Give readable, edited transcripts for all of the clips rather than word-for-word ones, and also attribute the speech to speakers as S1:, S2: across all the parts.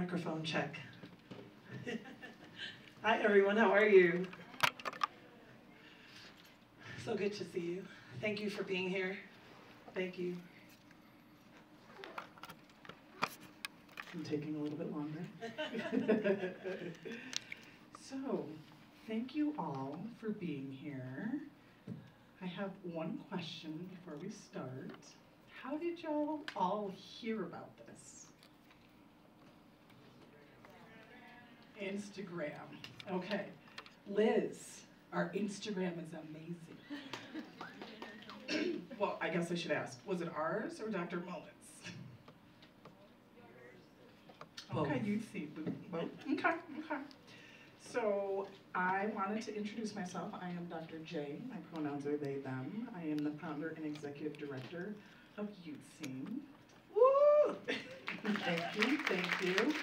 S1: Microphone check. Hi everyone, how are you? So good to see you. Thank you for being here. Thank you. I'm taking a little bit longer. So, thank you all for being here. I have one question before we start. How did y'all all hear about this? Instagram. Okay. Liz, our Instagram is amazing. Well, I guess I should ask, was it ours or Dr. Mullan's? Okay, you see. Both. Okay, okay. So I wanted to introduce myself. I am Dr. J. My pronouns are they, them. I am the founder and executive director of Youth Scene. Woo! Thank you, thank you.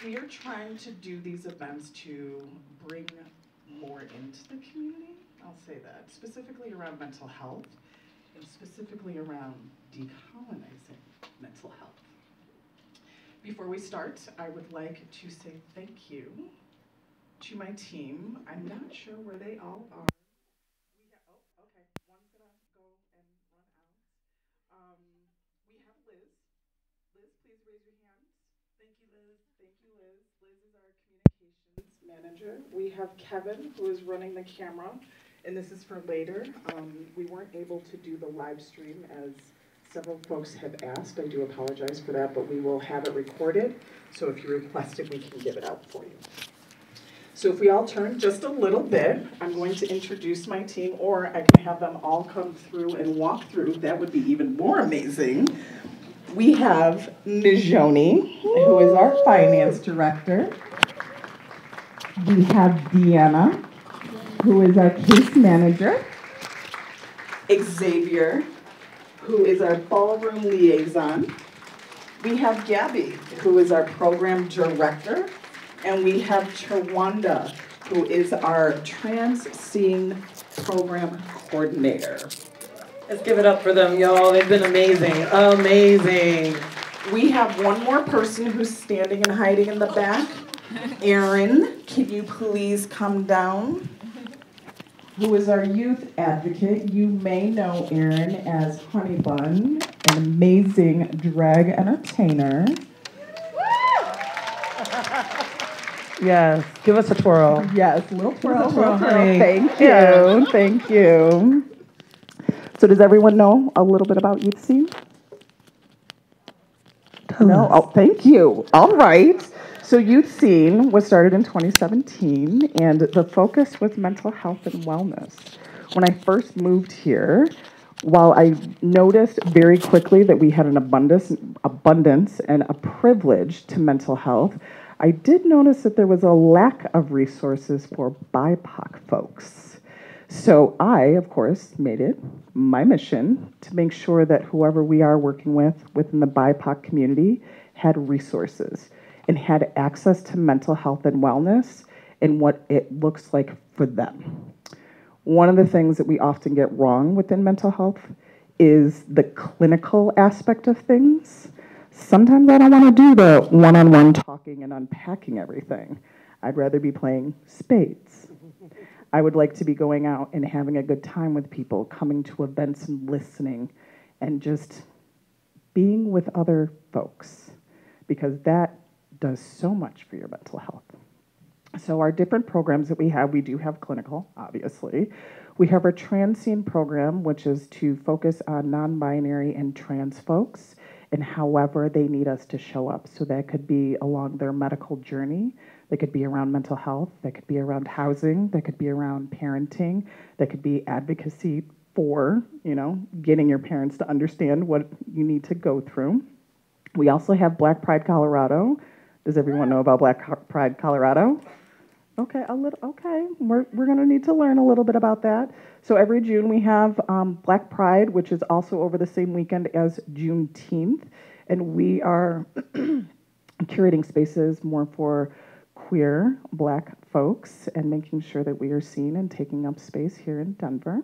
S1: We are trying to do these events to bring more into the community. I'll say that, specifically around mental health and specifically around decolonizing mental health. Before we start, I would like to say thank you to my team. I'm not sure where they all are. Okay, one's gonna go and run out. We have Liz. Liz, please raise your hand. Thank you, Liz. Thank you, Liz. Liz is our communications manager. We have Kevin, who is running the camera, and this is for later. We weren't able to do the live stream as several folks have asked. I do apologize for that, but we will have it recorded. So if you request it, we can give it out for you. So if we all turn just a little bit, I'm going to introduce my team, or I can have them all come through and walk through. That would be even more amazing. We have Najoni, who is our finance director. We have Deanna, who is our case manager. Xavier, who is our ballroom liaison. We have Gabby, who is our program director. And we have Chawanda, who is our trans scene program coordinator.
S2: Let's give it up for them, y'all. They've been amazing, amazing.
S1: We have one more person who's standing and hiding in the back. Erin, can you please come down? Who is our youth advocate. You may know Erin as Honey Bun, an amazing drag entertainer.
S2: Yes, give us a twirl.
S1: Yes, little twirl,
S2: little twirl.
S1: Thank you, thank you. So does everyone know a little bit about Youth Scene? No? Oh, thank you. All right. So Youth Scene was started in 2017, and the focus was mental health and wellness. When I first moved here, while I noticed very quickly that we had an abundance and a privilege to mental health, I did notice that there was a lack of resources for BIPOC folks. So I, of course, made it my mission to make sure that whoever we are working with within the BIPOC community had resources and had access to mental health and wellness and what it looks like for them. One of the things that we often get wrong within mental health is the clinical aspect of things. Sometimes I don't want to do the one-on-one talking and unpacking everything. I'd rather be playing spades. I would like to be going out and having a good time with people, coming to events and listening, and just being with other folks, because that does so much for your mental health. So our different programs that we do have clinical, obviously. We have our trans scene program, which is to focus on non-binary and trans folks and however they need us to show up. So that could be along their medical journey, that could be around mental health, that could be around housing, that could be around parenting, that could be advocacy for, getting your parents to understand what you need to go through. We also have Black Pride Colorado. Does everyone know about Black Pride Colorado? Okay, we're gonna need to learn a little bit about that. So every June we have Black Pride, which is also over the same weekend as Juneteenth, and we are curating spaces more for queer Black folks and making sure that we are seen and taking up space here in Denver.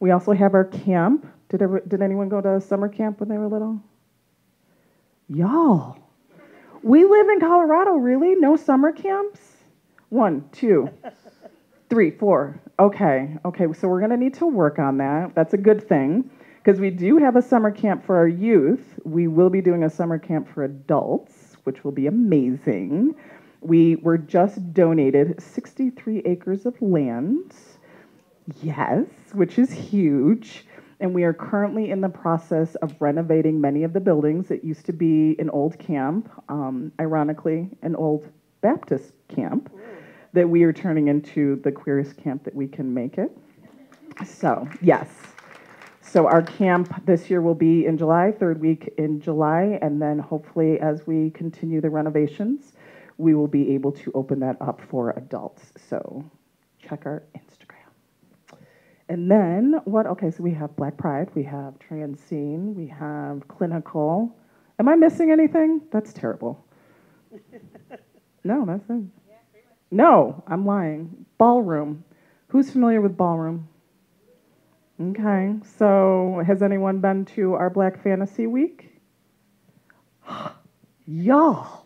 S1: We also have our camp. Did anyone go to summer camp when they were little? Y'all. We live in Colorado, really? No summer camps? 1, 2, 3, 4. Okay, so we're going to need to work on that. That's a good thing, because we do have a summer camp for our youth. We will be doing a summer camp for adults, which will be amazing. We were just donated 63 acres of land. Yes, which is huge. And we are currently in the process of renovating many of the buildings. It used to be an old camp, ironically, an old Baptist camp, that we are turning into the queerest camp that we can make it. So, yes. So our camp this year will be in July, third week in July, and then hopefully as we continue the renovations, we will be able to open that up for adults. So check our Instagram. And then what? Okay, so we have Black Pride, we have Trans Scene, we have Clinical. Am I missing anything? That's terrible. No, that's it. No, I'm lying. Ballroom. Who's familiar with ballroom? Okay, so has anyone been to our Black Fantasy Week? Y'all.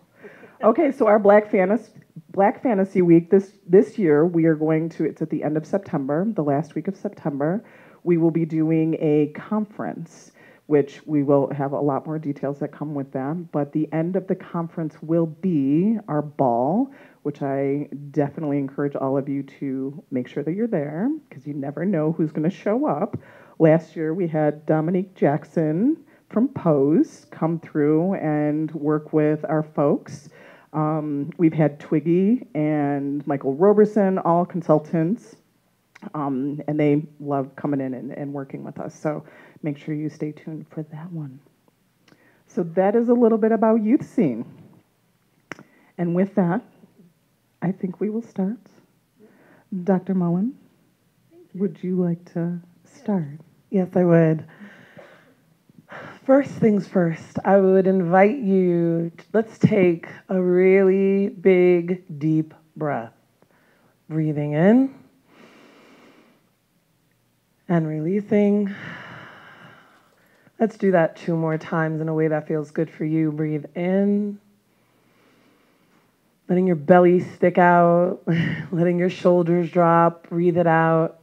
S1: Okay, so our Black Fantasy Week this year, we are going to, it's at the end of September, the last week of September. We will be doing a conference, which we will have a lot more details that come with that. But the end of the conference will be our ball, which I definitely encourage all of you to make sure that you're there, because you never know who's going to show up. Last year, we had Dominique Jackson from Pose come through and work with our folks. We've had Twiggy and Michael Roberson, all consultants, and they love coming in and working with us. So make sure you stay tuned for that one. So that is a little bit about Youth Scene. And with that, I think we will start. Dr. Mullan, would you like to start?
S2: Yes, I would. First things first, I would invite you, let's take a really big, deep breath. Breathing in and releasing. Let's do that 2 more times in a way that feels good for you. Breathe in, letting your belly stick out, letting your shoulders drop. Breathe it out.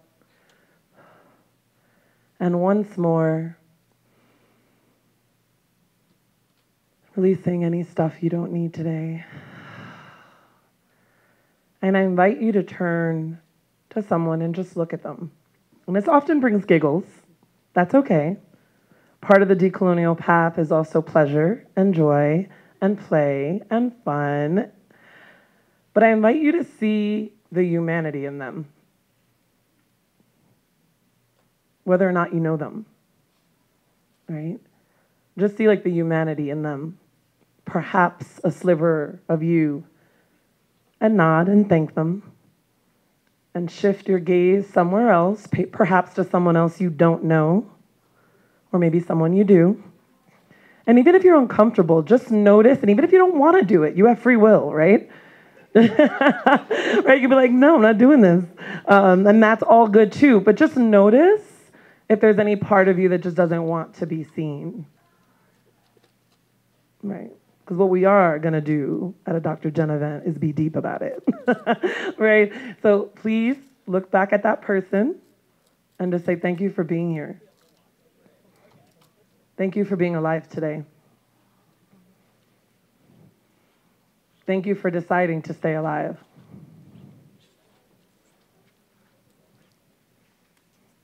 S2: And once more, releasing any stuff you don't need today. And I invite you to turn to someone and just look at them. And this often brings giggles. That's okay. Part of the decolonial path is also pleasure and joy and play and fun. But I invite you to see the humanity in them, whether or not you know them, right? Just see like the humanity in them. Perhaps a sliver of you, and nod and thank them, and shift your gaze somewhere else, perhaps to someone else you don't know, or maybe someone you do. And even if you're uncomfortable, just notice, and even if you don't want to do it, you have free will, right? Right? You can be like, no, I'm not doing this. And that's all good too, but just notice if there's any part of you that just doesn't want to be seen. Right? Because what we are going to do at a Dr. Jen event is be deep about it. Right? So please look back at that person and just say, thank you for being here. Thank you for being alive today. Thank you for deciding to stay alive.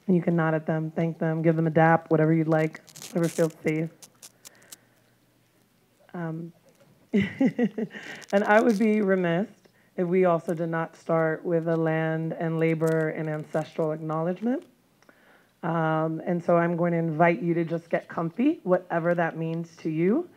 S2: And you can nod at them, thank them, give them a dap, whatever you'd like, whatever feels safe. And I would be remiss if we also did not start with a land and labor and ancestral acknowledgement. And so I'm going to invite you to just get comfy, whatever that means to you.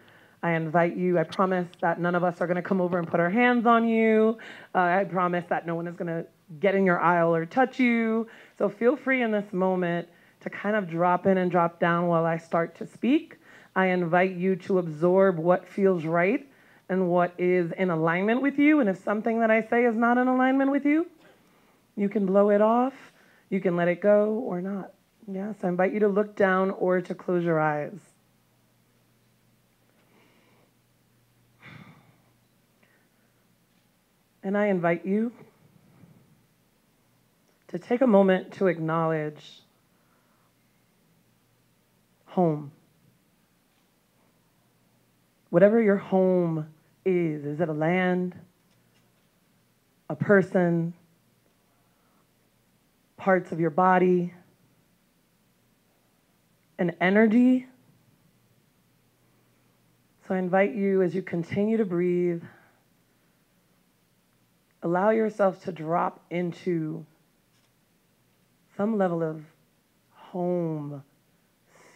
S2: I invite you, I promise that none of us are going to come over and put our hands on you. I promise that no one is going to get in your aisle or touch you. So feel free in this moment to kind of drop in and drop down while I start to speak. I invite you to absorb what feels right and what is in alignment with you. And if something that I say is not in alignment with you, you can blow it off, you can let it go or not. Yes, I invite you to look down or to close your eyes. And I invite you to take a moment to acknowledge home. Whatever your home is it a land, a person, parts of your body, an energy? So I invite you, as you continue to breathe, allow yourself to drop into some level of home,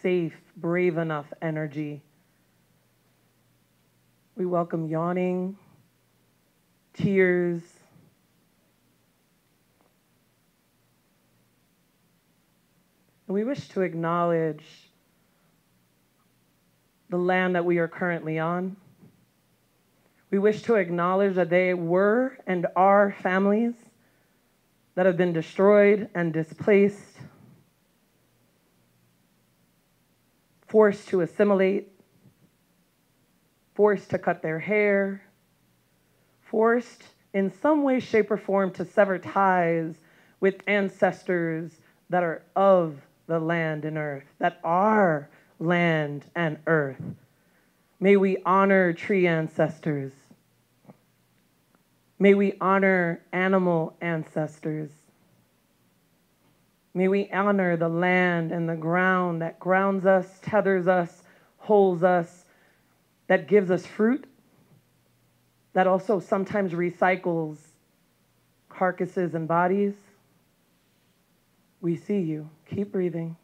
S2: safe, brave enough energy. We welcome yawning, tears, and we wish to acknowledge the land that we are currently on. We wish to acknowledge that they were and are families that have been destroyed and displaced, forced to assimilate, forced to cut their hair, forced in some way, shape, or form to sever ties with ancestors that are of the land and earth, that are land and earth. May we honor tree ancestors. May we honor animal ancestors. May we honor the land and the ground that grounds us, tethers us, holds us, that gives us fruit, that also sometimes recycles carcasses and bodies. We see you. Keep breathing.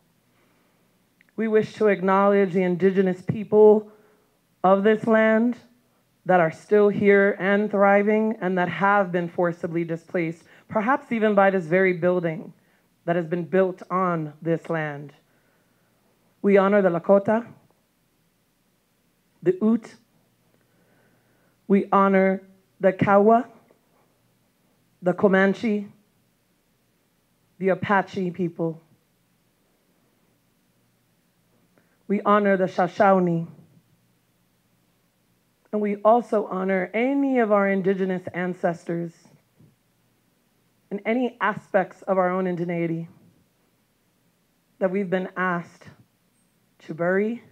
S2: We wish to acknowledge the indigenous people of this land that are still here and thriving and that have been forcibly displaced, perhaps even by this very building that has been built on this land. We honor the Lakota, the Ute. We honor the Kawa, the Comanche, the Apache people. We honor the Shoshone. And we also honor any of our indigenous ancestors and any aspects of our own indigeneity that we've been asked to bury,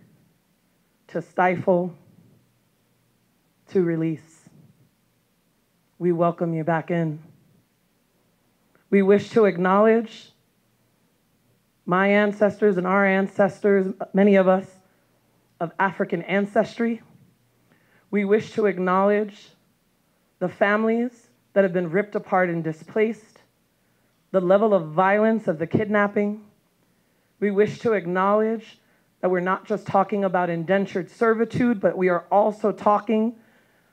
S2: to stifle, to release. We welcome you back in. We wish to acknowledge my ancestors and our ancestors, many of us, of African ancestry. We wish to acknowledge the families that have been ripped apart and displaced, the level of violence of the kidnapping. We wish to acknowledge that we're not just talking about indentured servitude, but we are also talking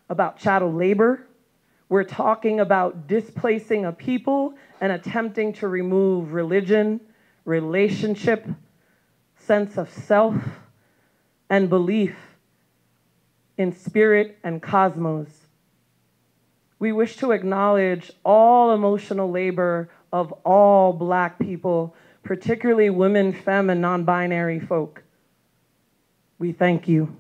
S2: about chattel labor. We're talking about displacing a people and attempting to remove religion, relationship, sense of self, and belief in spirit and cosmos. We wish to acknowledge all emotional labor of all Black people, particularly women, femme, and non-binary folk. We thank you.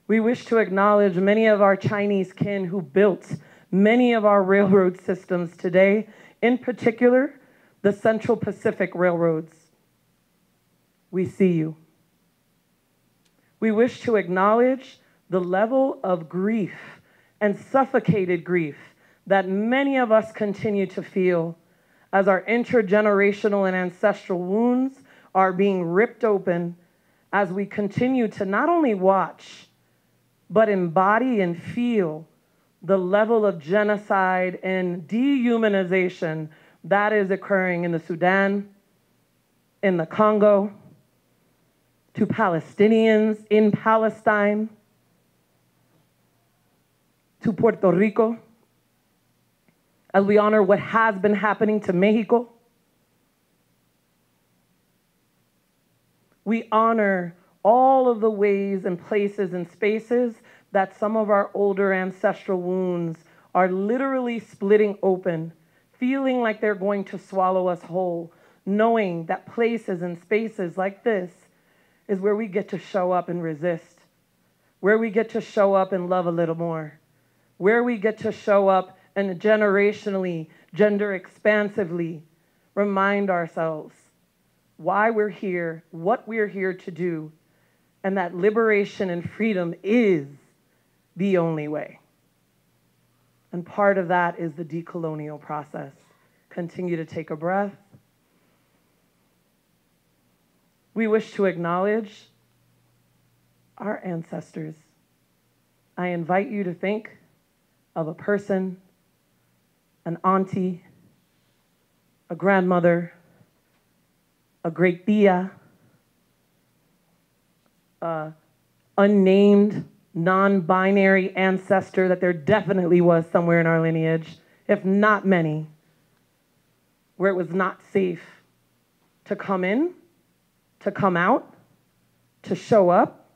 S2: We wish to acknowledge many of our Chinese kin who built many of our railroad systems today, in particular, the Central Pacific Railroads. We see you. We wish to acknowledge the level of grief and suffocated grief that many of us continue to feel as our intergenerational and ancestral wounds are being ripped open as we continue to not only watch, but embody and feel the level of genocide and dehumanization that is occurring in the Sudan, in the Congo, to Palestinians in Palestine, to Puerto Rico, as we honor what has been happening to Mexico. We honor all of the ways and places and spaces that some of our older ancestral wounds are literally splitting open, feeling like they're going to swallow us whole, knowing that places and spaces like this is where we get to show up and resist, where we get to show up and love a little more, where we get to show up and generationally, gender expansively remind ourselves why we're here, what we're here to do, and that liberation and freedom is the only way. And part of that is the decolonial process. Continue to take a breath. We wish to acknowledge our ancestors. I invite you to think of a person, an auntie, a grandmother, a great tia, a unnamed, non-binary ancestor that there definitely was somewhere in our lineage, if not many, where it was not safe to come in, to come out, to show up,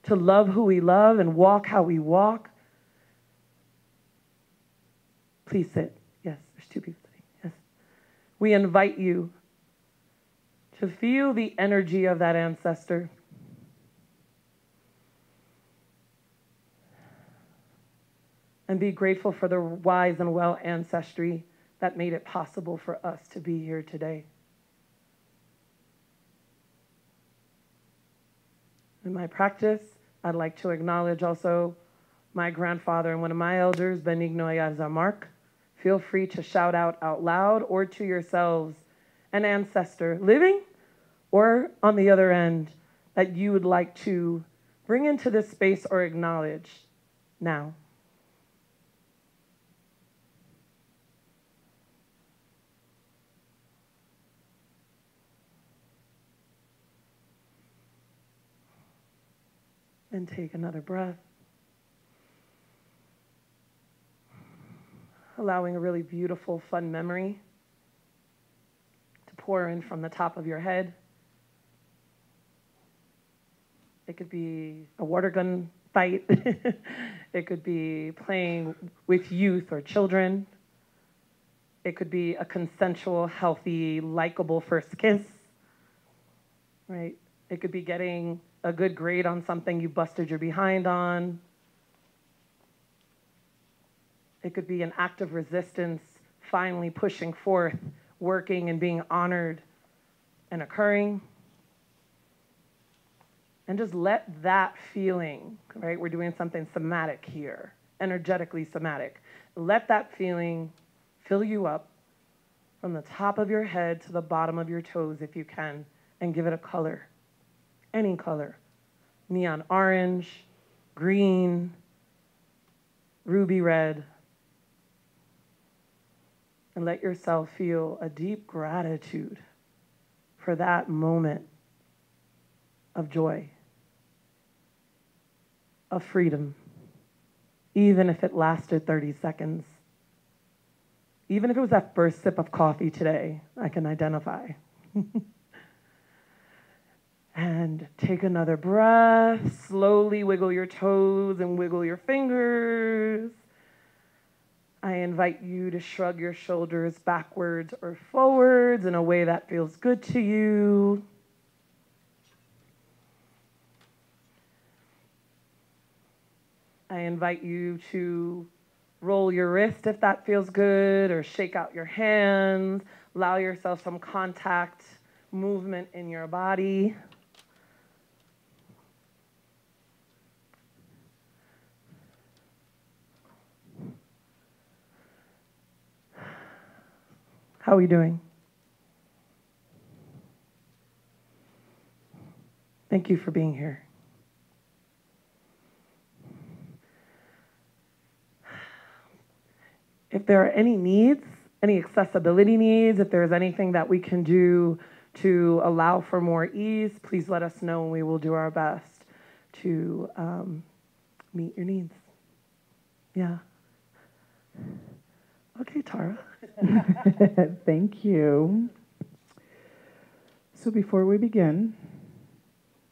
S2: to love who we love and walk how we walk. Please sit. Yes, there's two people sitting. Yes. We invite you to feel the energy of that ancestor. And be grateful for the wise and well ancestry that made it possible for us to be here today. In my practice, I'd like to acknowledge also my grandfather and one of my elders, Benigno Ayarzamark. Feel free to shout out loud or to yourselves an ancestor, living or on the other end, that you would like to bring into this space or acknowledge now. And take another breath. Allowing a really beautiful, fun memory to pour in from the top of your head. It could be a water gun fight. It could be playing with youth or children. It could be a consensual, healthy, likable first kiss, right? It could be getting a good grade on something you busted your behind on. It could be an act of resistance, finally pushing forth, working and being honored and occurring. And just let that feeling, right? We're doing something somatic here, energetically somatic. Let that feeling fill you up from the top of your head to the bottom of your toes if you can, and give it a color. Any color, neon orange, green, ruby red, and let yourself feel a deep gratitude for that moment of joy, of freedom, even if it lasted 30 seconds. Even if it was that first sip of coffee today, I can identify. And take another breath. Slowly wiggle your toes and wiggle your fingers. I invite you to shrug your shoulders backwards or forwards in a way that feels good to you. I invite you to roll your wrist if that feels good, or shake out your hands. Allow yourself some contact, movement in your body. How are we doing? Thank you for being here. If there are any needs, any accessibility needs, if there's anything that we can do to allow for more ease, please let us know and we will do our best to meet your needs. Yeah. Okay, Tara.
S1: Thank you. So before we begin,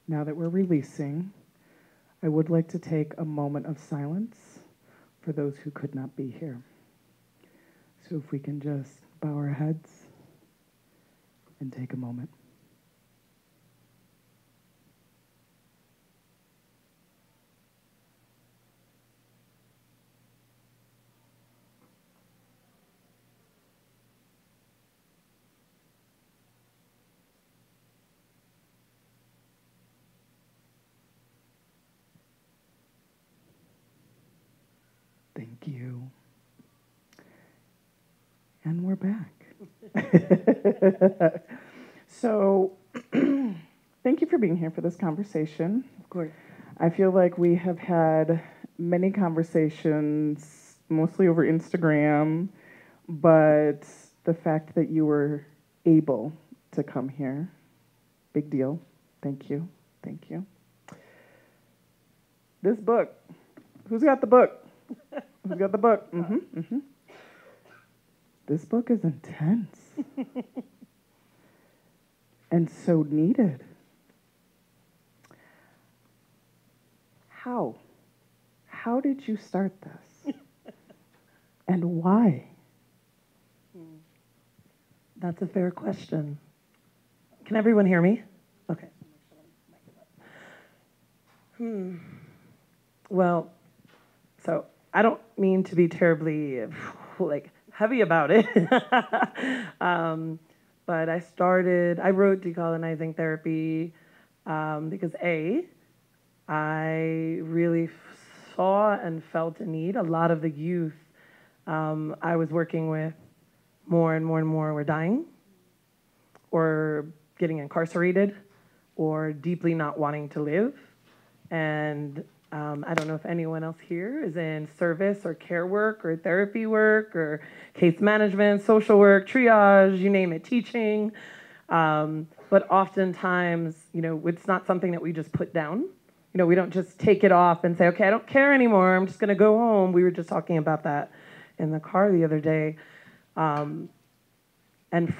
S1: now that we're releasing, I would like to take a moment of silence for those who could not be here. So if we can just bow our heads and take a moment. Thank you. And we're back. So, thank you for being here for this conversation.
S2: Of course.
S1: I feel like we have had many conversations, mostly over Instagram, but the fact that you were able to come here, big deal. Thank you. Thank you. This book, who's got the book? Who's got the book? Mm-hmm, mm-hmm. This book is intense and so needed. How? How did you start this? And why?
S2: That's a fair question. Can everyone hear me? Okay. Well, so I don't mean to be terribly heavy about it. But I wrote Decolonizing Therapy because I really saw and felt a need. A lot of the youth I was working with, more and more were dying or getting incarcerated or deeply not wanting to live. And I don't know if anyone else here is in service or care work or therapy work or case management, social work, triage, you name it, teaching. But oftentimes, it's not something that we just put down. We don't just take it off and say, okay, I don't care anymore. I'm just going to go home. We were just talking about that in the car the other day. And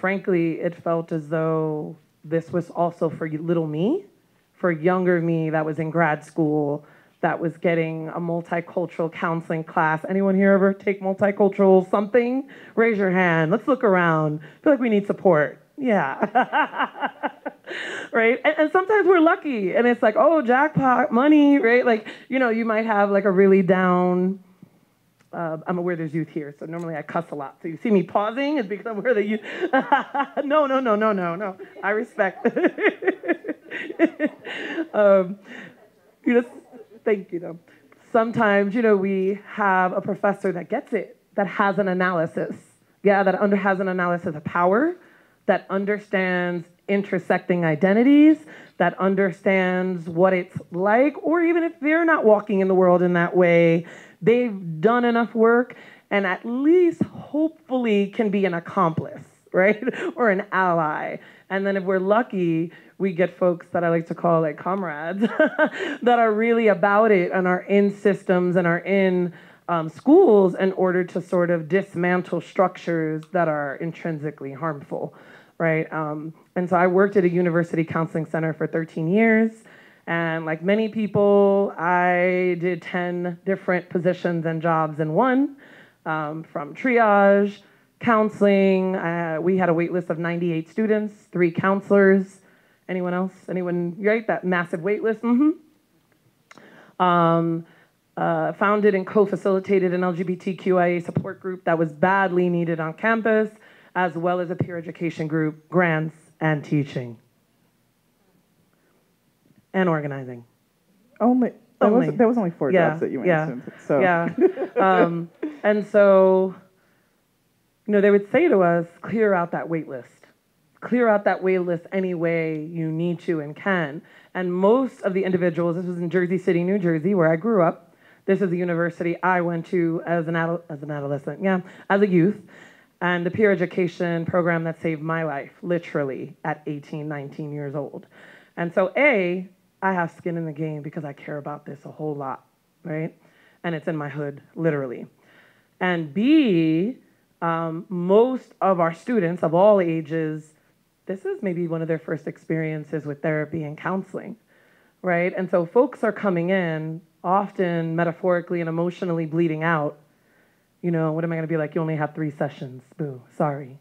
S2: frankly, it felt as though this was also for little me, for younger me that was in grad school, that was getting a multicultural counseling class. Anyone here ever take multicultural something? Raise your hand. Let's look around. I feel like we need support. Yeah. Right? And sometimes we're lucky. And it's like, oh, jackpot, money, right? You might have a really down... I'm aware there's youth here, so normally I cuss a lot. So you see me pausing, it's because I'm aware that youth... No. I respect. Thank you, though. Sometimes, we have a professor that gets it, that has an analysis. Yeah, that has an analysis of power, that understands intersecting identities, that understands what it's like, or even if they're not walking in the world in that way, they've done enough work and at least hopefully can be an accomplice, right? Or an ally. And then if we're lucky, we get folks that I like to call comrades that are really about it and are in systems and are in schools in order to sort of dismantle structures that are intrinsically harmful, right? And so I worked at a university counseling center for 13 years. And like many people, I did 10 different positions and jobs in one, from triage, counseling. We had a wait list of 98 students, 3 counselors. Anyone else? Anyone, right? That massive wait list? Mm-hmm. Founded and co-facilitated an LGBTQIA support group that was badly needed on campus, as well as a peer education group, grants, and teaching. And organizing.
S1: There was only 4 jobs that you answered. So.
S2: Yeah. And so, they would say to us, clear out that wait list. Clear out that wait list any way you need to and can. And most of the individuals, this was in Jersey City, New Jersey, where I grew up. This is the university I went to as an adolescent, as a youth. And the peer education program that saved my life, literally, at 18, 19 years old. And so I have skin in the game because I care about this a whole lot, right? And it's in my hood, literally. And B, most of our students of all ages, this is maybe one of their first experiences with therapy and counseling, right? And so folks are coming in, often metaphorically and emotionally bleeding out. What am I gonna be like? You only have 3 sessions, boo, sorry,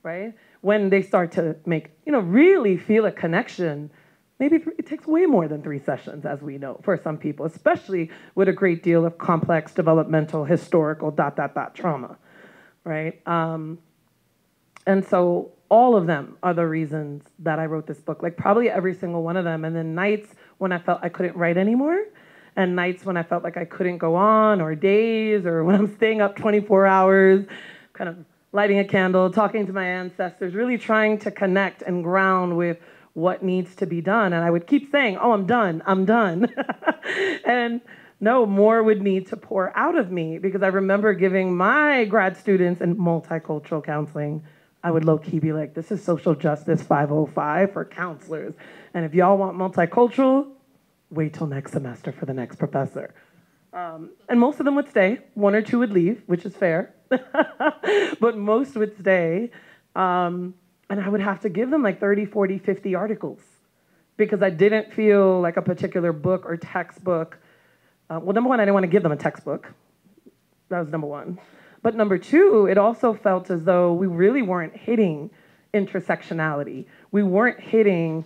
S2: right? When they start to make, really feel a connection, maybe it takes way more than 3 sessions, as we know, for some people, especially with a great deal of complex developmental, historical, ... trauma, right? And so all of them are the reasons that I wrote this book, probably every single one of them. And then nights when I felt I couldn't write anymore, and nights when I felt like I couldn't go on, or days, or when I'm staying up 24 hours, kind of lighting a candle, talking to my ancestors, really trying to connect and ground with what needs to be done. And I would keep saying, oh, I'm done, I'm done. And no, more would need to pour out of me, because I remember giving my grad students in multicultural counseling, I would low-key be like, this is social justice 505 for counselors. And if y'all want multicultural, wait till next semester for the next professor. And most of them would stay. One or two would leave, which is fair. But most would stay. And I would have to give them like 30, 40, 50 articles, because I didn't feel like a particular book or textbook. Well, number one, I didn't want to give them a textbook. That was number one. But number two, it also felt as though we really weren't hitting intersectionality. We weren't hitting,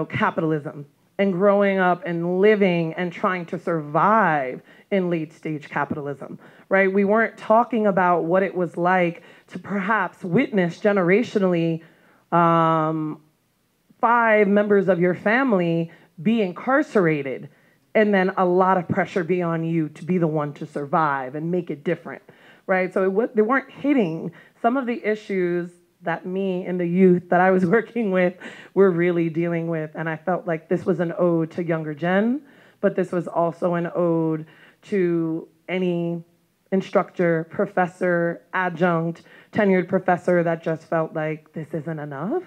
S2: capitalism and growing up and living and trying to survive in late stage capitalism, right? We weren't talking about what it was like to perhaps witness generationally 5 members of your family be incarcerated, and then a lot of pressure be on you to be the one to survive and make it different, right? So they weren't hitting some of the issues that me and the youth that I was working with were really dealing with. And I felt like this was an ode to younger gen, but this was also an ode to any instructor, professor, adjunct, tenured professor that just felt like this isn't enough,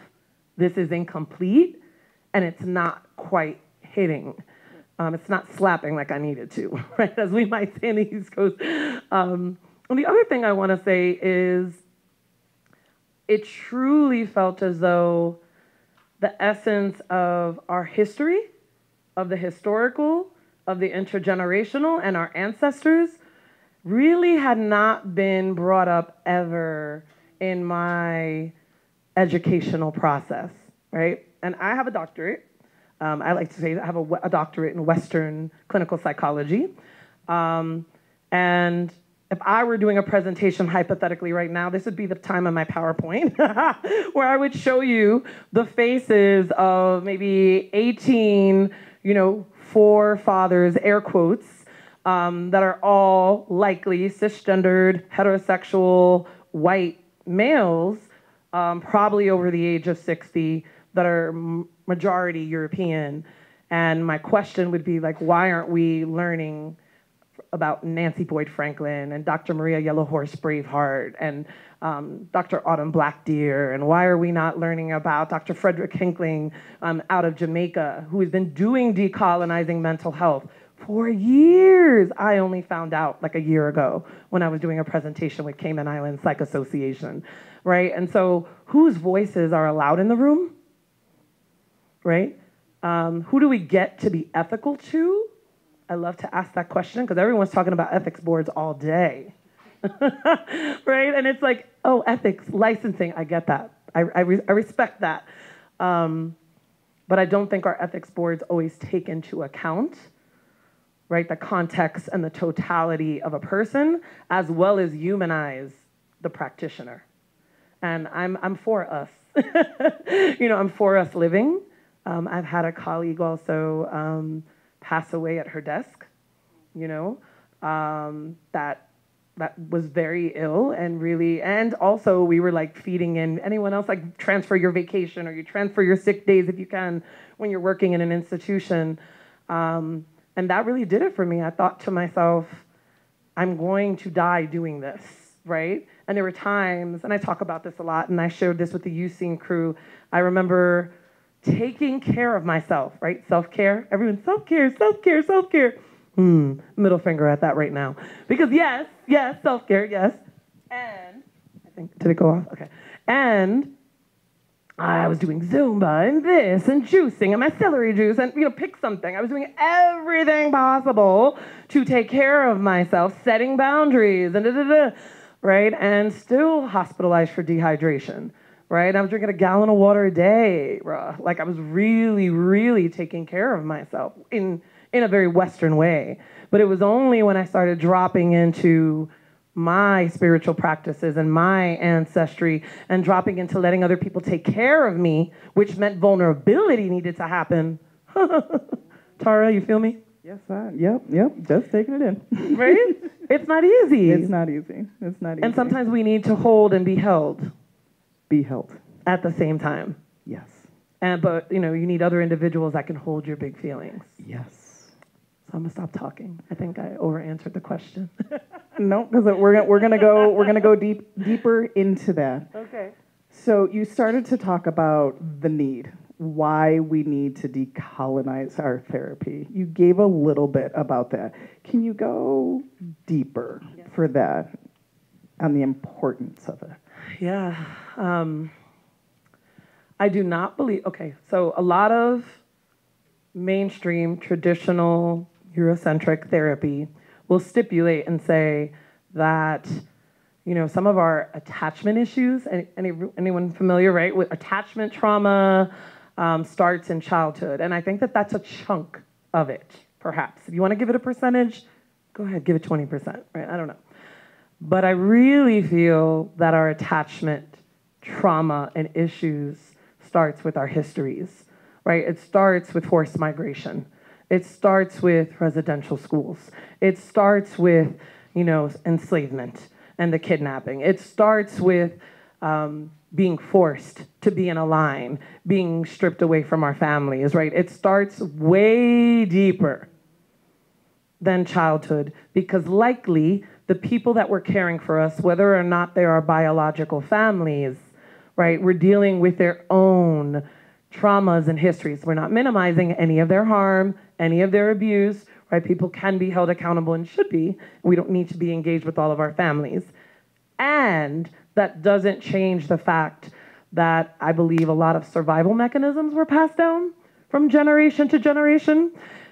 S2: this is incomplete, and it's not quite hitting. It's not slapping like I needed to, right? As we might say in the East Coast. And the other thing I want to say is it truly felt as though the essence of our history, of the historical, of the intergenerational, and our ancestors really had not been brought up ever in my educational process, right? And I have a doctorate. I like to say I have a doctorate in Western clinical psychology. And if I were doing a presentation hypothetically right now, this would be the time of my PowerPoint where I would show you the faces of maybe 18, forefathers, air quotes, that are all likely cisgendered, heterosexual, white males, probably over the age of 60, that are majority European. And my question would be like, why aren't we learning about Nancy Boyd Franklin and Dr. Maria Yellowhorse Braveheart and Dr. Autumn Blackdeer? And why are we not learning about Dr. Frederick Hinkling out of Jamaica, who has been doing decolonizing mental health for years? I only found out like a year ago when I was doing a presentation with Cayman Islands Psych Association, right? And so whose voices are allowed in the room, right? Who do we get to be ethical to? I love to ask that question because everyone's talking about ethics boards all day, right? And it's like, oh, ethics, licensing, I get that. I respect that. But I don't think our ethics boards always take into account, right, the context and the totality of a person, as well as humanize the practitioner. And I'm for us. I'm for us living. I've had a colleague also pass away at her desk, that was very ill and also we were like feeding in anyone else, like transfer your vacation or you transfer your sick days if you can when you're working in an institution. And that really did it for me. I thought to myself, I'm going to die doing this, right? And there were times, and I talk about this a lot, and I shared this with the UScene crew. I remember taking care of myself, right? Self-care. Everyone, self-care, self-care, self-care. Middle finger at that right now. Because yes, self-care, yes. And, I think, did it go off? Okay. And I was doing Zumba and this and juicing and my celery juice and, pick something. I was doing everything possible to take care of myself, setting boundaries and right? And still hospitalized for dehydration. Right? I was drinking a gallon of water a day, Like I was really, really taking care of myself in a very Western way. But it was only when I started dropping into my spiritual practices and my ancestry and dropping into letting other people take care of me, which meant vulnerability needed to happen. Tara, you feel me?
S1: Yes, yep, just taking it in.
S2: Right? It's not easy.
S1: It's not easy. It's not easy.
S2: And sometimes we need to hold and be held.
S1: Be held.
S2: At the same time.
S1: Yes.
S2: But you need other individuals that can hold your big feelings.
S1: Yes.
S2: So I'm gonna stop talking. I think I over-answered the question.
S1: No, because we're gonna go deeper into that.
S2: Okay.
S1: So you started to talk about the need, why we need to decolonize our therapy. You gave a little bit about that. Can you go deeper for that on the importance of it?
S2: Yeah. I do not believe, okay, so a lot of mainstream traditional Eurocentric therapy will stipulate and say that, some of our attachment issues, anyone familiar, right, with attachment trauma starts in childhood. And I think that that's a chunk of it, perhaps. If you want to give it a percentage, go ahead, give it 20%, right? I don't know. But I really feel that our attachment trauma and issues starts with our histories, right? It starts with forced migration. It starts with residential schools. It starts with, enslavement and the kidnapping. It starts with being forced to be in a line, being stripped away from our families, right? It starts way deeper than childhood, because likely the people that were caring for us, whether or not they are biological families, right, we're dealing with their own traumas and histories. We're not minimizing any of their harm, any of their abuse, right? People can be held accountable and should be. We don't need to be engaged with all of our families. And that doesn't change the fact that I believe a lot of survival mechanisms were passed down from generation to generation.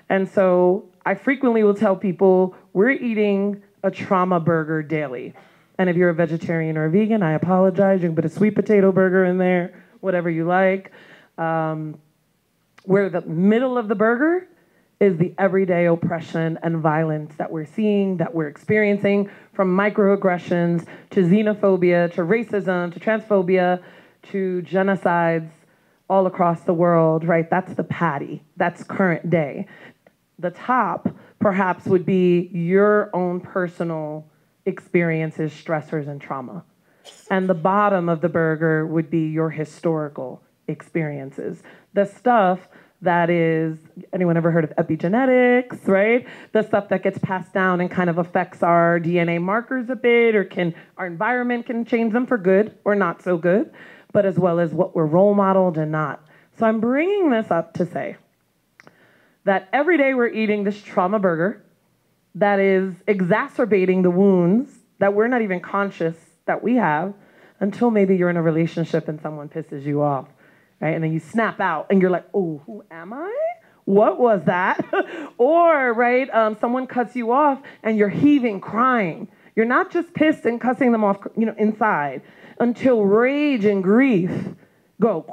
S2: And so I frequently will tell people, we're eating a trauma burger daily. And if you're a vegetarian or a vegan, I apologize. You can put a sweet potato burger in there, whatever you like. Where the middle of the burger is the everyday oppression and violence that we're seeing, that we're experiencing, from microaggressions to xenophobia, to racism, to transphobia, to genocides all across the world, right? That's the patty. That's current day. The top, perhaps, would be your own personal experiences, stressors, and trauma. And the bottom of the burger would be your historical experiences. The stuff that is, anyone ever heard of epigenetics, right? The stuff that gets passed down and kind of affects our DNA markers a bit, or our environment can change them for good or not so good, but as well as what we're role modeled and not. So I'm bringing this up to say that every day we're eating this trauma burger that is exacerbating the wounds that we're not even conscious that we have, until maybe you're in a relationship and someone pisses you off, right? And then you snap out and you're like, oh, who am I? What was that? Or, right, someone cuts you off and you're heaving, crying. You're not just pissed and cussing them off, inside, until rage and grief go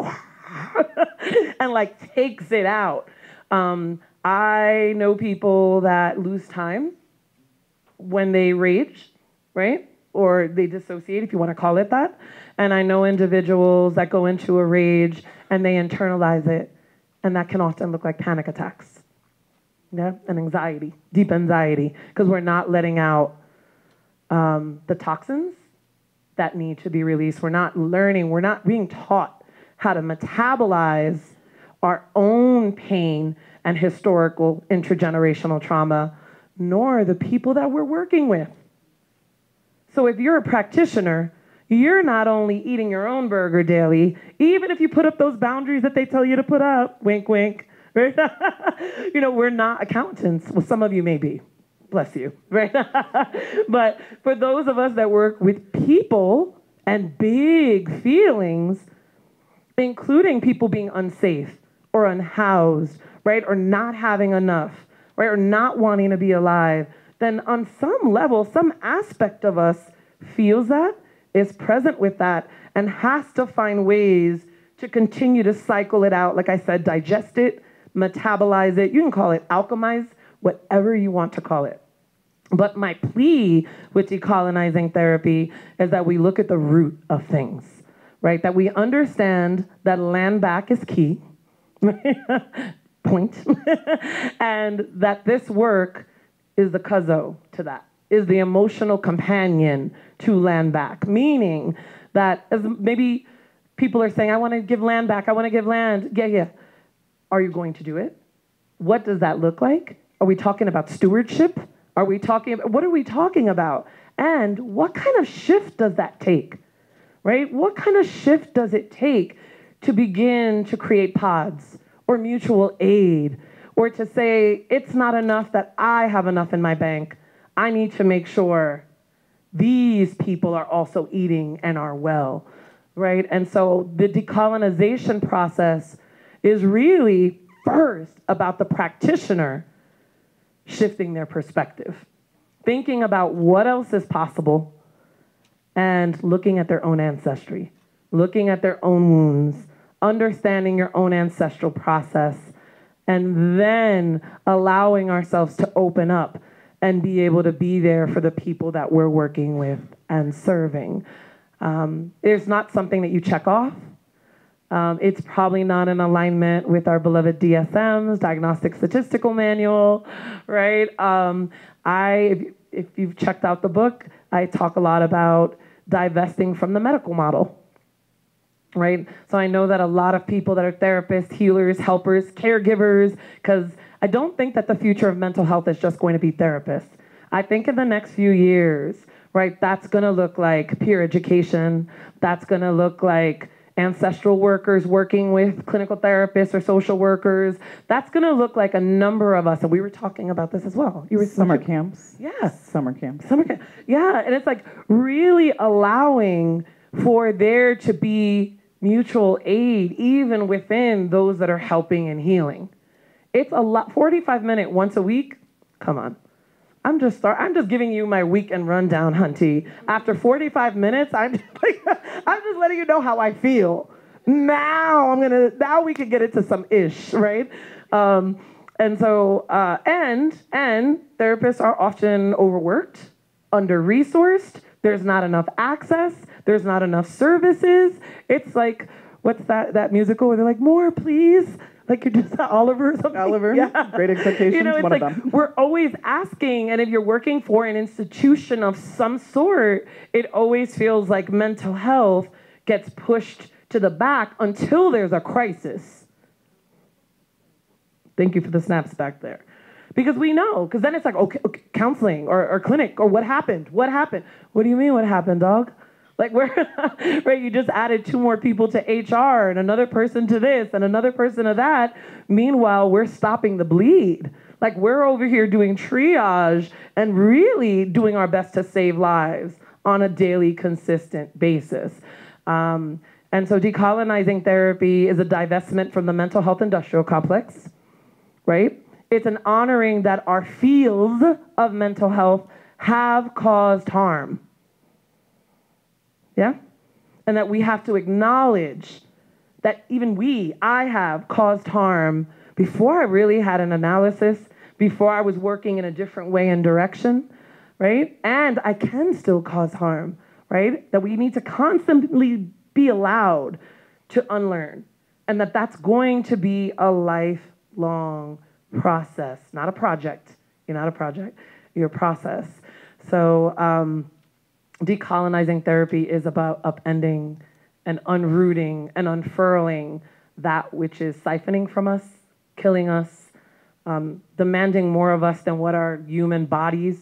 S2: and like takes it out. I know people that lose time when they rage, right? Or they dissociate, if you want to call it that. And I know individuals that go into a rage and they internalize it, and that can often look like panic attacks, yeah, and anxiety, deep anxiety, because we're not letting out the toxins that need to be released. We're not learning, we're not being taught how to metabolize our own pain and historical intergenerational trauma, nor the people that we're working with. So if you're a practitioner, you're not only eating your own burger daily, even if you put up those boundaries that they tell you to put up, wink, wink, right? We're not accountants. Well, some of you may be, bless you, right? But for those of us that work with people and big feelings, including people being unsafe or unhoused, right? Or not having enough, right? Or not wanting to be alive, then on some level, some aspect of us feels that, is present with that, and has to find ways to continue to cycle it out. Like I said, digest it, metabolize it. You can call it alchemize, whatever you want to call it. But my plea with decolonizing therapy is that we look at the root of things, right? That we understand that land back is key. point, and that this work is the cuzzo to that, is the emotional companion to land back, meaning that as maybe people are saying, I want to give land back, I want to give land. Yeah. Are you going to do it? What does that look like? Are we talking about stewardship? Are we talking about, what are we talking about? And what kind of shift does that take, right? What kind of shift does it take to begin to create pods or mutual aid, or to say, it's not enough that I have enough in my bank. I need to make sure these people are also eating and are well, right? And so the decolonization process is really first about the practitioner shifting their perspective, thinking about what else is possible, and looking at their own ancestry, looking at their own wounds, understanding your own ancestral process, and then allowing ourselves to open up and be able to be there for the people that we're working with and serving. It's not something that you check off. It's probably not in alignment with our beloved DSM's, Diagnostic Statistical Manual, right? If you've checked out the book, I talk a lot about divesting from the medical model, right? So I know that a lot of people that are therapists, healers, helpers, caregivers, because I don't think that the future of mental health is just going to be therapists. I think in the next few years, right, that's going to look like peer education. That's going to look like ancestral workers working with clinical therapists or social workers. That's going to look like a number of us, and we were talking about this as well. You were
S1: summer camps.
S2: Yes.
S1: Summer camps.
S2: Summer camp. Yeah, and it's like really allowing for there to be mutual aid even within those that are helping and healing. It's a lot. 45-minute once a week. Come on. I'm just giving you my weekend rundown, Hunty. After 45 minutes, I'm just letting you know how I feel. Now we can get into some ish, right? And so therapists are often overworked, under-resourced. There's not enough access. There's not enough services. It's like, what's that musical where they're like, more, please? Like you're just Oliver or something.
S1: Oliver,
S2: yeah.
S1: Great Expectations,
S2: it's
S1: one
S2: like
S1: of them.
S2: We're always asking, and if you're working for an institution of some sort, it always feels like mental health gets pushed to the back until there's a crisis. Thank you for the snaps back there. Because we know, because then it's like, okay, counseling or clinic, or what happened? What happened? What do you mean what happened, dog? Like right, you just added 2 more people to HR and another person to this and another person to that. Meanwhile, we're stopping the bleed. Like we're over here doing triage and really doing our best to save lives on a daily, consistent basis. And so decolonizing therapy is a divestment from the mental health industrial complex, right? It's an honoring that our fields of mental health have caused harm. Yeah? And that we have to acknowledge that even I have caused harm before I really had an analysis, before I was working in a different way and direction, right? And I can still cause harm, right? That we need to constantly be allowed to unlearn. And that's going to be a lifelong process, not a project. You're not a project, you're a process. So, decolonizing therapy is about upending and unrooting and unfurling that which is siphoning from us, killing us, demanding more of us than what our human bodies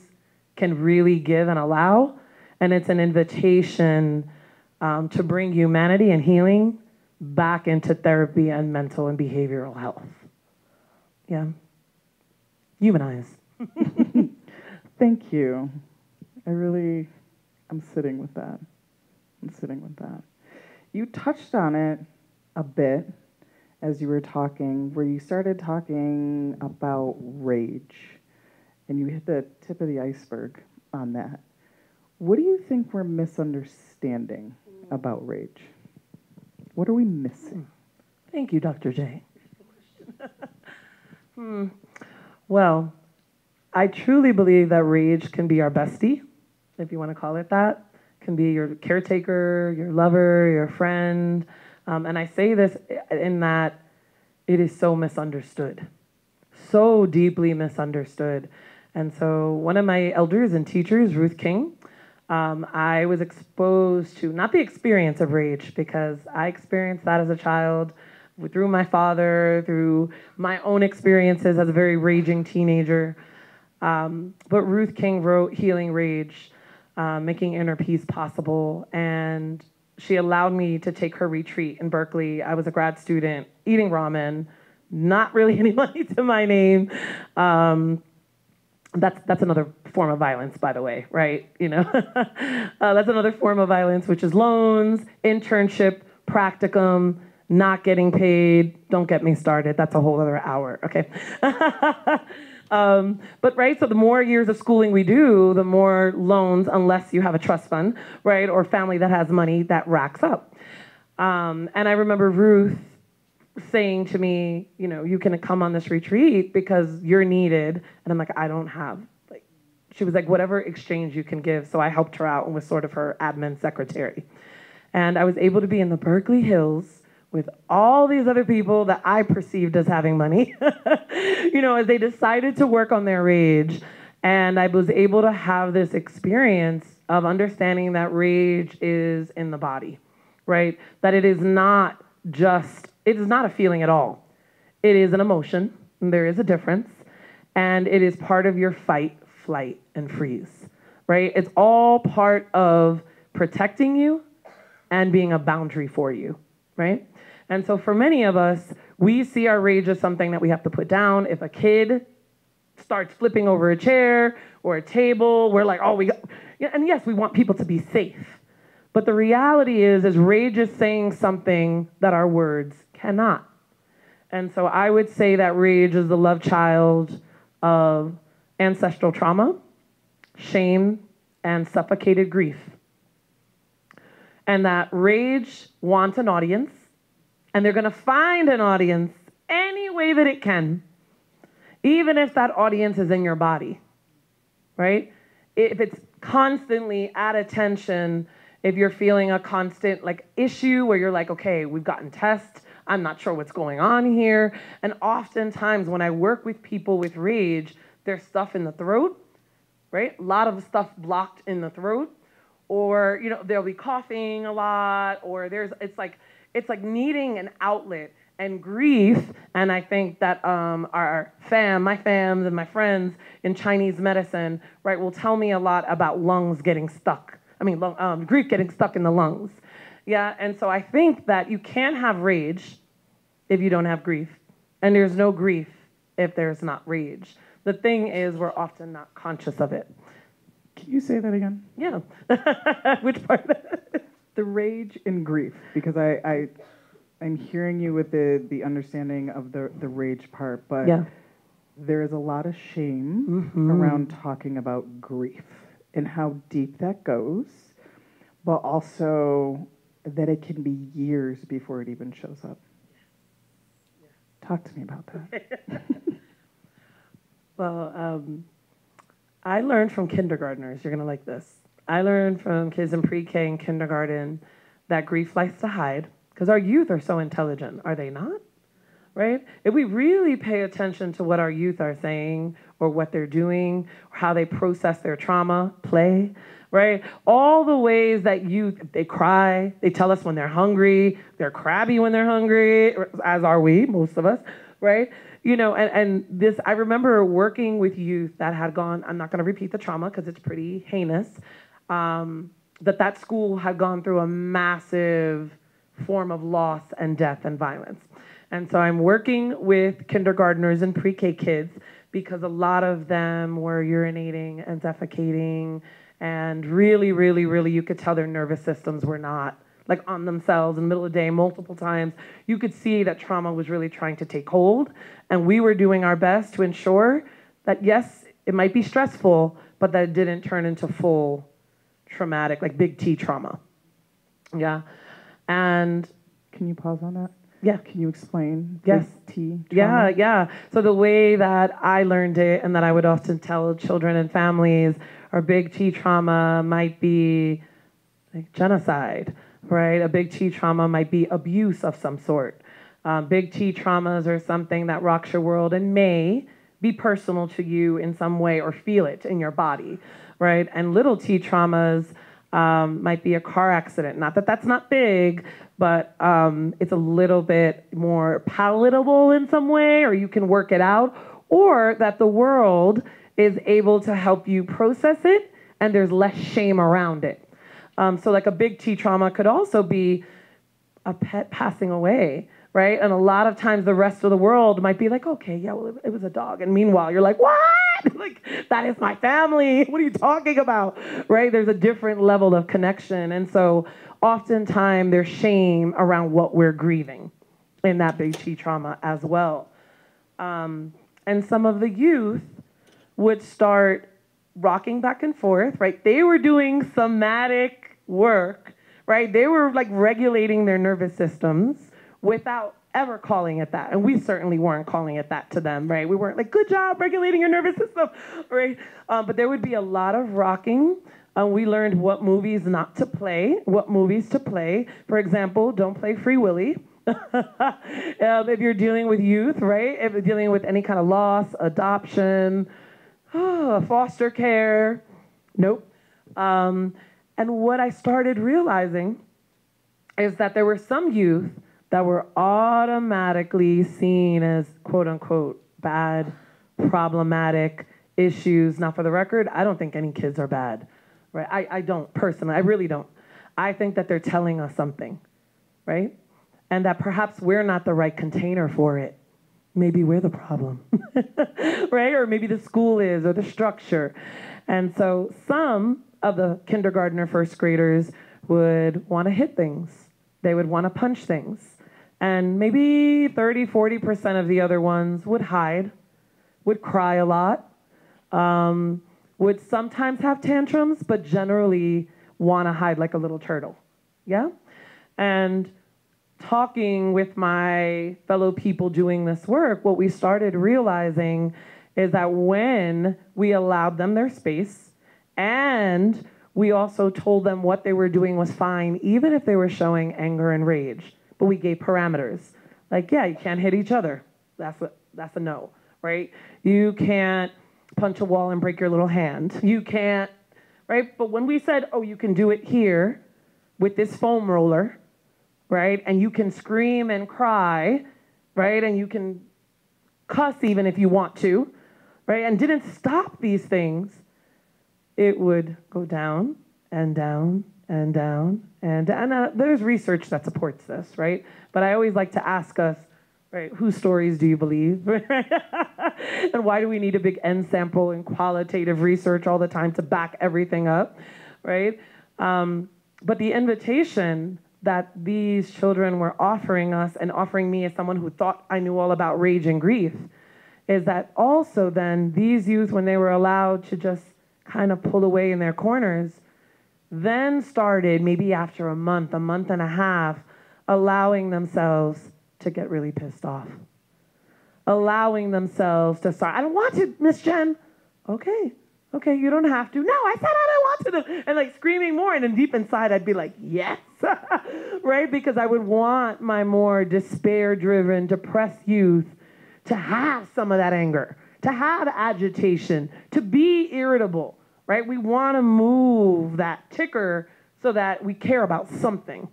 S2: can really give and allow. And it's an invitation to bring humanity and healing back into therapy and mental and behavioral health. Yeah. Humanize.
S1: Thank you. I'm sitting with that. You touched on it a bit as you were talking, where you started talking about rage, and you hit the tip of the iceberg on that. What do you think we're misunderstanding about rage? What are we missing?
S2: Thank you, Dr. J. Well, I truly believe that rage can be our bestie, if you want to call it that. Can be your caretaker, your lover, your friend. And I say this in that it is so misunderstood, so deeply misunderstood. And so one of my elders and teachers, Ruth King, I was exposed to not the experience of rage, because I experienced that as a child through my father, through my own experiences as a very raging teenager. But Ruth King wrote Healing Rage, Making Inner Peace Possible, and she allowed me to take her retreat in Berkeley. I was a grad student, eating ramen, not really any money to my name. That's another form of violence, by the way, right? You know, that's another form of violence, which is loans, internship, practicum, not getting paid. Don't get me started. That's a whole other hour, okay? But right, so the more years of schooling we do, the more loans, unless you have a trust fund, right, or family that has money, that racks up. And I remember Ruth saying to me, you know, you can come on this retreat because you're needed. And I'm like, I don't have, like, she was like, whatever exchange you can give. So I helped her out and was sort of her admin secretary. And I was able to be in the Berkeley Hills with all these other people that I perceived as having money, you know, as they decided to work on their rage. And I was able to have this experience of understanding that rage is in the body, right? That it is not a feeling at all. It is an emotion, and there is a difference, and it is part of your fight, flight, and freeze, right? It's all part of protecting you and being a boundary for you, right? And so for many of us, we see our rage as something that we have to put down. If a kid starts flipping over a chair or a table, we're like, oh, and yes, we want people to be safe. But the reality is rage is saying something that our words cannot. And so I would say that rage is the love child of ancestral trauma, shame, and suffocated grief. And that rage wants an audience, and they're going to find an audience any way that it can, even if that audience is in your body, right? If it's constantly at attention, if you're feeling a constant like issue where you're like, okay, we've gotten tests, I'm not sure what's going on here. And oftentimes when I work with people with rage, there's stuff in the throat, right? A lot of stuff blocked in the throat, or, you know, they'll be coughing a lot, or it's like needing an outlet. And grief, and I think that my fams and my friends in Chinese medicine, right, will tell me a lot about lungs getting stuck. Grief getting stuck in the lungs. Yeah, and so I think that you can't have rage if you don't have grief. And there's no grief if there's not rage. The thing is, we're often not conscious of it.
S1: Can you say that again?
S2: Yeah. Which part?
S1: The rage and grief, because I'm hearing you with the understanding of the rage part, but yeah, there is a lot of shame around talking about grief and how deep that goes, but also that it can be years before it even shows up. Yeah. Talk to me about that.
S2: Well, I learned from kindergartners, you're gonna like this. I learned from kids in pre-K and kindergarten that grief likes to hide, because our youth are so intelligent, are they not? Right? If we really pay attention to what our youth are saying or what they're doing, or how they process their trauma, play, right? All the ways that youth, they cry, they tell us when they're hungry, they're crabby when they're hungry, as are we, most of us, right? You know, and this, I remember working with youth that had gone, I'm not gonna repeat the trauma because it's pretty heinous, that school had gone through a massive form of loss and death and violence. And so I'm working with kindergartners and pre-K kids because a lot of them were urinating and defecating, and really, really, really, you could tell their nervous systems were not like on themselves in the middle of the day multiple times. You could see that trauma was really trying to take hold, and we were doing our best to ensure that, yes, it might be stressful, but that it didn't turn into full traumatic, like big T trauma. Yeah. And
S1: can you pause on that?
S2: Yeah.
S1: Can you explain?
S2: Yes.
S1: T trauma?
S2: Yeah. So the way that I learned it, and that I would often tell children and families, or big T trauma might be like genocide, right? A big T trauma might be abuse of some sort. Big T traumas are something that rocks your world and may be personal to you in some way or feel it in your body, right? And little T traumas might be a car accident. Not that that's not big, but it's a little bit more palatable in some way, or you can work it out, or that the world is able to help you process it and there's less shame around it. So like a big T trauma could also be a pet passing away, right? And a lot of times the rest of the world might be like, okay, yeah, well, it was a dog. And meanwhile, you're like, what? Like, that is my family. What are you talking about? Right? There's a different level of connection. And so oftentimes there's shame around what we're grieving in that big T trauma as well. And some of the youth would start rocking back and forth, right? They were doing somatic work, right? They were like regulating their nervous systems without ever calling it that. And we certainly weren't calling it that to them, right? We weren't like, good job regulating your nervous system, right? But there would be a lot of rocking. We learned what movies not to play, what movies to play. For example, don't play Free Willy. If you're dealing with youth, right? If you're dealing with any kind of loss, adoption, foster care, nope. And what I started realizing is that there were some youth that were automatically seen as quote unquote bad, problematic issues. Now, for the record, I don't think any kids are bad, right? I don't personally, I really don't. I think that they're telling us something, right? And that perhaps we're not the right container for it. Maybe we're the problem, right? Or maybe the school is, or the structure. And so some of the kindergartner first graders would want to hit things. They would want to punch things. And maybe 30, 40% of the other ones would hide, would cry a lot, would sometimes have tantrums, but generally want to hide like a little turtle, yeah? And talking with my fellow people doing this work, what we started realizing is that when we allowed them their space and we also told them what they were doing was fine, even if they were showing anger and rage, but we gave parameters. Like, yeah, you can't hit each other. That's a no, right? You can't punch a wall and break your little hand. You can't, right? But when we said, oh, you can do it here with this foam roller, right? And you can scream and cry, right? And you can cuss even if you want to, right? And didn't stop these things, it would go down and down and down and down. And there's research that supports this, right? But I always like to ask us, right, whose stories do you believe? And why do we need a big N sample and qualitative research all the time to back everything up, right? But the invitation that these children were offering us and offering me as someone who thought I knew all about rage and grief is that also then these youth, when they were allowed to just kind of pull away in their corners, then started maybe after a month and a half, allowing themselves to get really pissed off. Allowing themselves to start, I don't want to, Miss Jen. Okay, you don't have to. No, I said I don't want to. And like screaming more, and then deep inside I'd be like, yes, right? Because I would want my more despair-driven, depressed youth to have some of that anger, to have agitation, to be irritable, right? We want to move that ticker so that we care about something.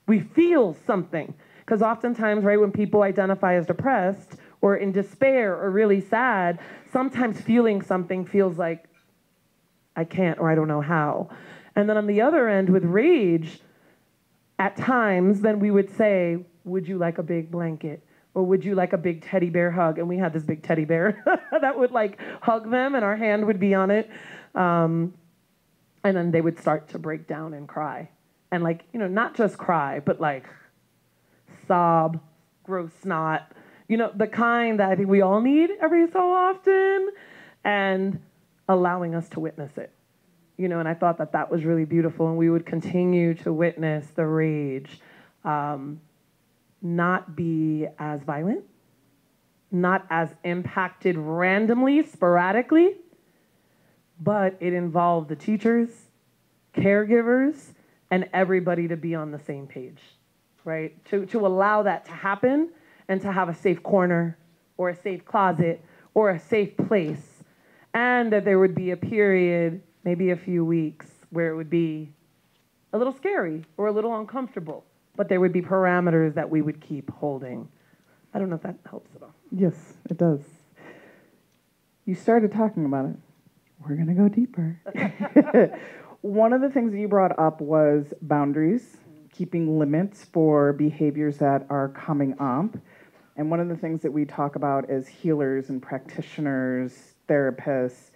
S2: We feel something. Because oftentimes, right, when people identify as depressed or in despair or really sad, sometimes feeling something feels like, I can't or I don't know how. And then on the other end with rage, at times, then we would say, would you like a big blanket? Or would you like a big teddy bear hug? And we had this big teddy bear that would like hug them and our hand would be on it. And then they would start to break down and cry. And like, you know, not just cry, but like sob, gross snot, you know, the kind that I think we all need every so often, and allowing us to witness it. You know, and I thought that that was really beautiful, and we would continue to witness the rage not be as violent, not as impacted randomly, sporadically, but it involved the teachers, caregivers, and everybody to be on the same page, right? To allow that to happen and to have a safe corner or a safe closet or a safe place. And that there would be a period, maybe a few weeks, where it would be a little scary or a little uncomfortable, but there would be parameters that we would keep holding. I don't know if that helps at all.
S1: Yes, it does. You started talking about it. We're going to go deeper. One of the things that you brought up was boundaries, keeping limits for behaviors that are coming up. And one of the things that we talk about as healers and practitioners, therapists,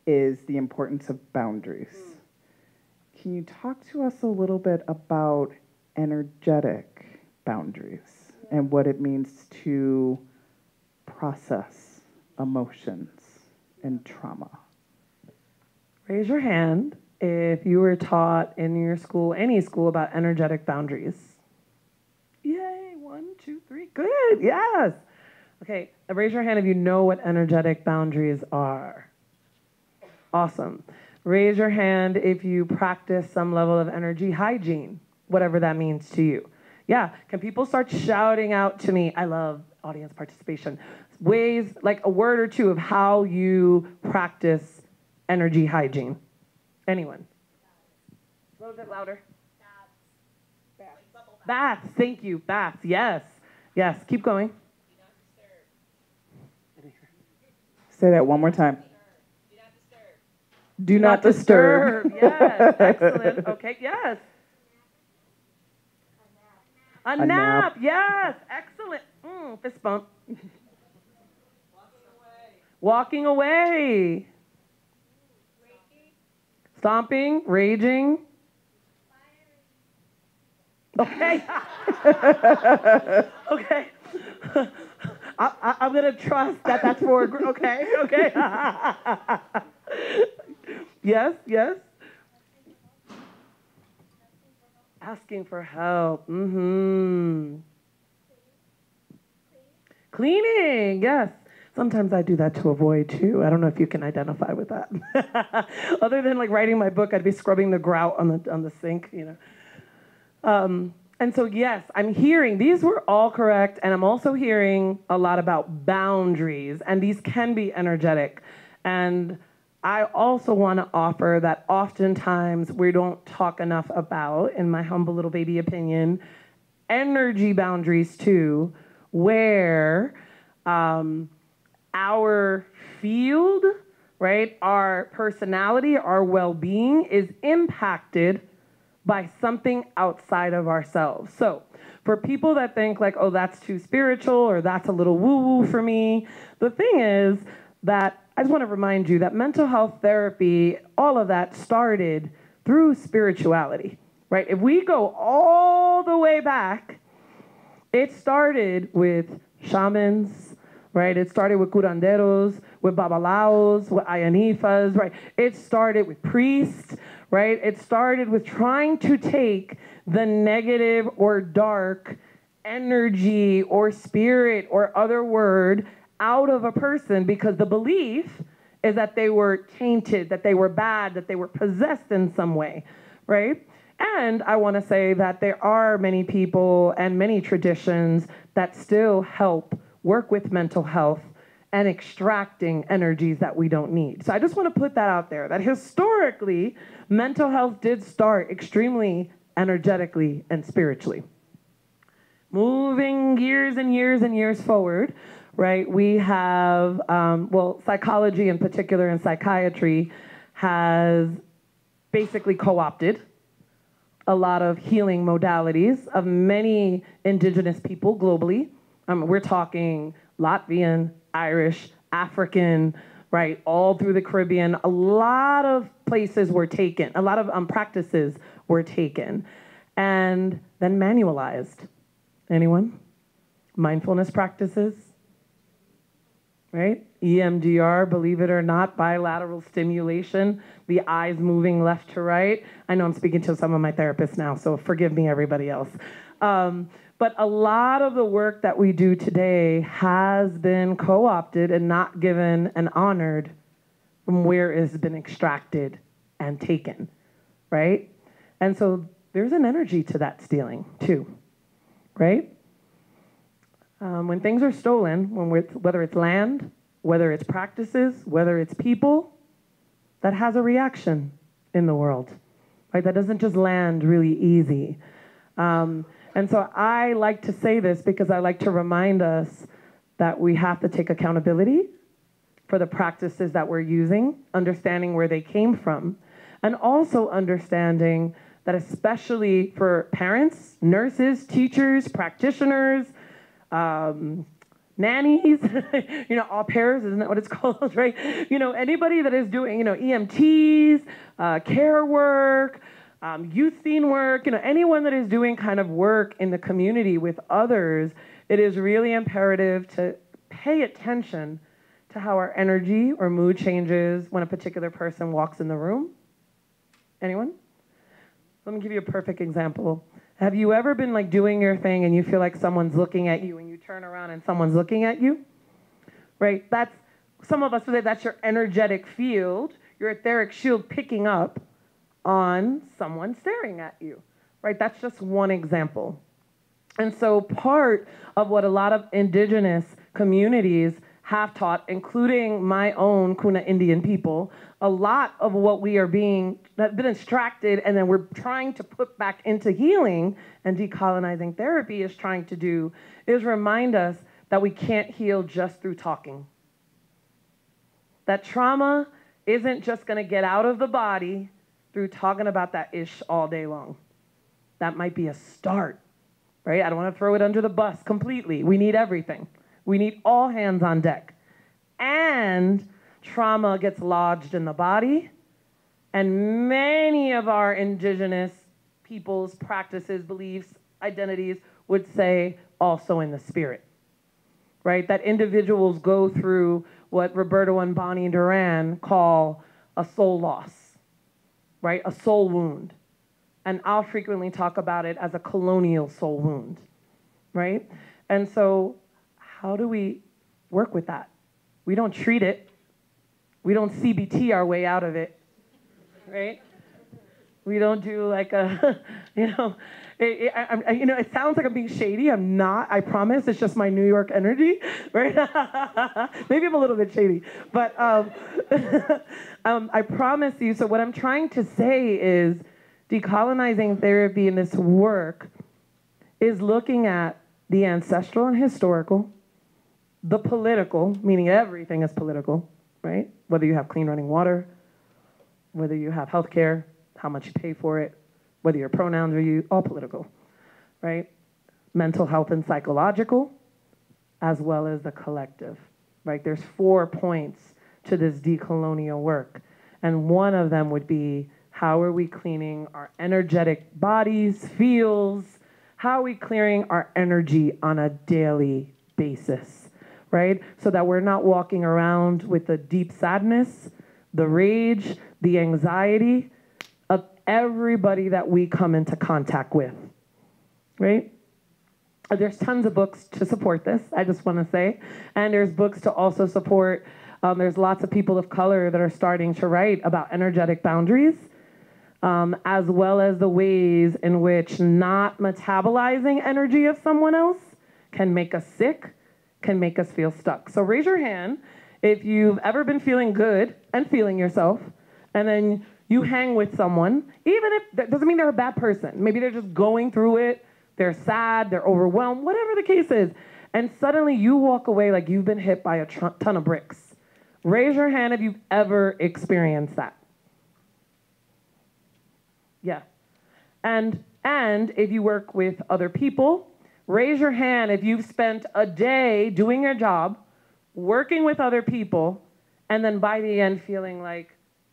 S1: is the importance of boundaries. Can you talk to us a little bit about energetic boundaries and what it means to process emotions and trauma?
S2: Raise your hand if you were taught in your school, any school, about energetic boundaries. Yay, 1, 2, 3, good, yes. Okay, raise your hand if you know what energetic boundaries are. Awesome. Raise your hand if you practice some level of energy hygiene, whatever that means to you. Yeah, can people start shouting out to me? I love audience participation. Ways, like a word or two of how you practice energy hygiene. Anyone? A little bit louder. Baths. Baths, thank you. Baths, yes. Yes, keep going.
S1: Say that one more time.
S2: Do not disturb. Yes, excellent. Okay, yes. A nap. Yes, excellent. Fist bump. Walking away. Stomping, raging. Okay. Okay. I'm going to trust that that's for a group. Okay, okay. Yes, yes. Asking for help. Cleaning, yes. Sometimes I do that to avoid too. I don't know if you can identify with that. Other than like writing my book, I'd be scrubbing the grout on the sink, you know. And so yes, I'm hearing these were all correct, and I'm also hearing a lot about boundaries, and these can be energetic. And I also want to offer that oftentimes we don't talk enough about, in my humble little baby opinion, energy boundaries too, where our field, right, our personality, our well-being is impacted by something outside of ourselves. So for people that think like, oh, that's too spiritual or that's a little woo-woo for me, the thing is that I just want to remind you that mental health therapy, all of that started through spirituality, right? If we go all the way back, it started with shamans, right? It started with curanderos, with babalaos, with ayanifas, right? It started with priests, right? It started with trying to take the negative or dark energy or spirit or other word out of a person, because the belief is that they were tainted, that they were bad, that they were possessed in some way, right? And I want to say that there are many people and many traditions that still help work with mental health and extracting energies that we don't need. So I just want to put that out there, that historically, mental health did start extremely energetically and spiritually. Moving years and years and years forward, right, we have, psychology in particular and psychiatry has basically co-opted a lot of healing modalities of many indigenous people globally. We're talking Latvian, Irish, African, right, all through the Caribbean. A lot of places were taken, a lot of practices were taken, and then manualized. Anyone? Mindfulness practices, right? EMDR, believe it or not, bilateral stimulation, the eyes moving left to right. I know I'm speaking to some of my therapists now, so forgive me, everybody else. But a lot of the work that we do today has been co-opted and not given and honored from where it has been extracted and taken, right? And so there's an energy to that stealing, too. right? When things are stolen, whether it's land, whether it's practices, whether it's people, that has a reaction in the world, right? That doesn't just land really easy. And so I like to say this because I like to remind us that we have to take accountability for the practices that we're using, understanding where they came from, and also understanding that especially for parents, nurses, teachers, practitioners, nannies, au pairs, isn't that what it's called, right? Anybody that is doing, EMTs, care work, youth scene work, anyone that is doing kind of work in the community with others, it is really imperative to pay attention to how our energy or mood changes when a particular person walks in the room. Anyone? Let me give you a perfect example. Have you ever been like doing your thing and you feel like someone's looking at you and you turn around and someone's looking at you? Right? Some of us would say that's your energetic field, your etheric shield picking up on someone staring at you, right? That's just one example. And so part of what a lot of indigenous communities have taught, including my own Kuna Indian people, a lot of what we are been extracted and then we're trying to put back into healing and decolonizing therapy is trying to do is remind us that we can't heal just through talking. That trauma isn't just gonna get out of the body through talking about that ish all day long. That might be a start, right? I don't want to throw it under the bus completely. We need everything. We need all hands on deck. And trauma gets lodged in the body. And many of our indigenous people's practices, beliefs, identities would say also in the spirit, right? That individuals go through what Roberto and Bonnie Duran call a soul loss, right? A soul wound. And I'll frequently talk about it as a colonial soul wound, right? And so how do we work with that? We don't treat it. We don't CBT our way out of it, right? We don't do like a, it sounds like I'm being shady. I'm not, I promise. It's just my New York energy, right? Maybe I'm a little bit shady, but I promise you. So what I'm trying to say is decolonizing therapy in this work is looking at the ancestral and historical, the political, meaning everything is political, right? Whether you have clean running water, whether you have healthcare, how much you pay for it, whether your pronouns are used, all political, right? Mental health and psychological, as well as the collective, right? There's 4 points to this decolonial work. And one of them would be, how are we cleaning our energetic bodies, fields? How are we clearing our energy on a daily basis, right? So that we're not walking around with the deep sadness, the rage, the anxiety of everybody that we come into contact with, right? There's tons of books to support this, I just want to say. And there's books to also support, there's lots of people of color that are starting to write about energetic boundaries, as well as the ways in which not metabolizing energy of someone else can make us sick, can make us feel stuck. So raise your hand if you've ever been feeling good and feeling yourself, and then you hang with someone, even if that doesn't mean they're a bad person. Maybe they're just going through it, they're sad, they're overwhelmed, whatever the case is, and suddenly you walk away like you've been hit by a ton of bricks. Raise your hand if you've ever experienced that. Yeah. And if you work with other people, raise your hand if you've spent a day doing your job, working with other people, and then by the end feeling like,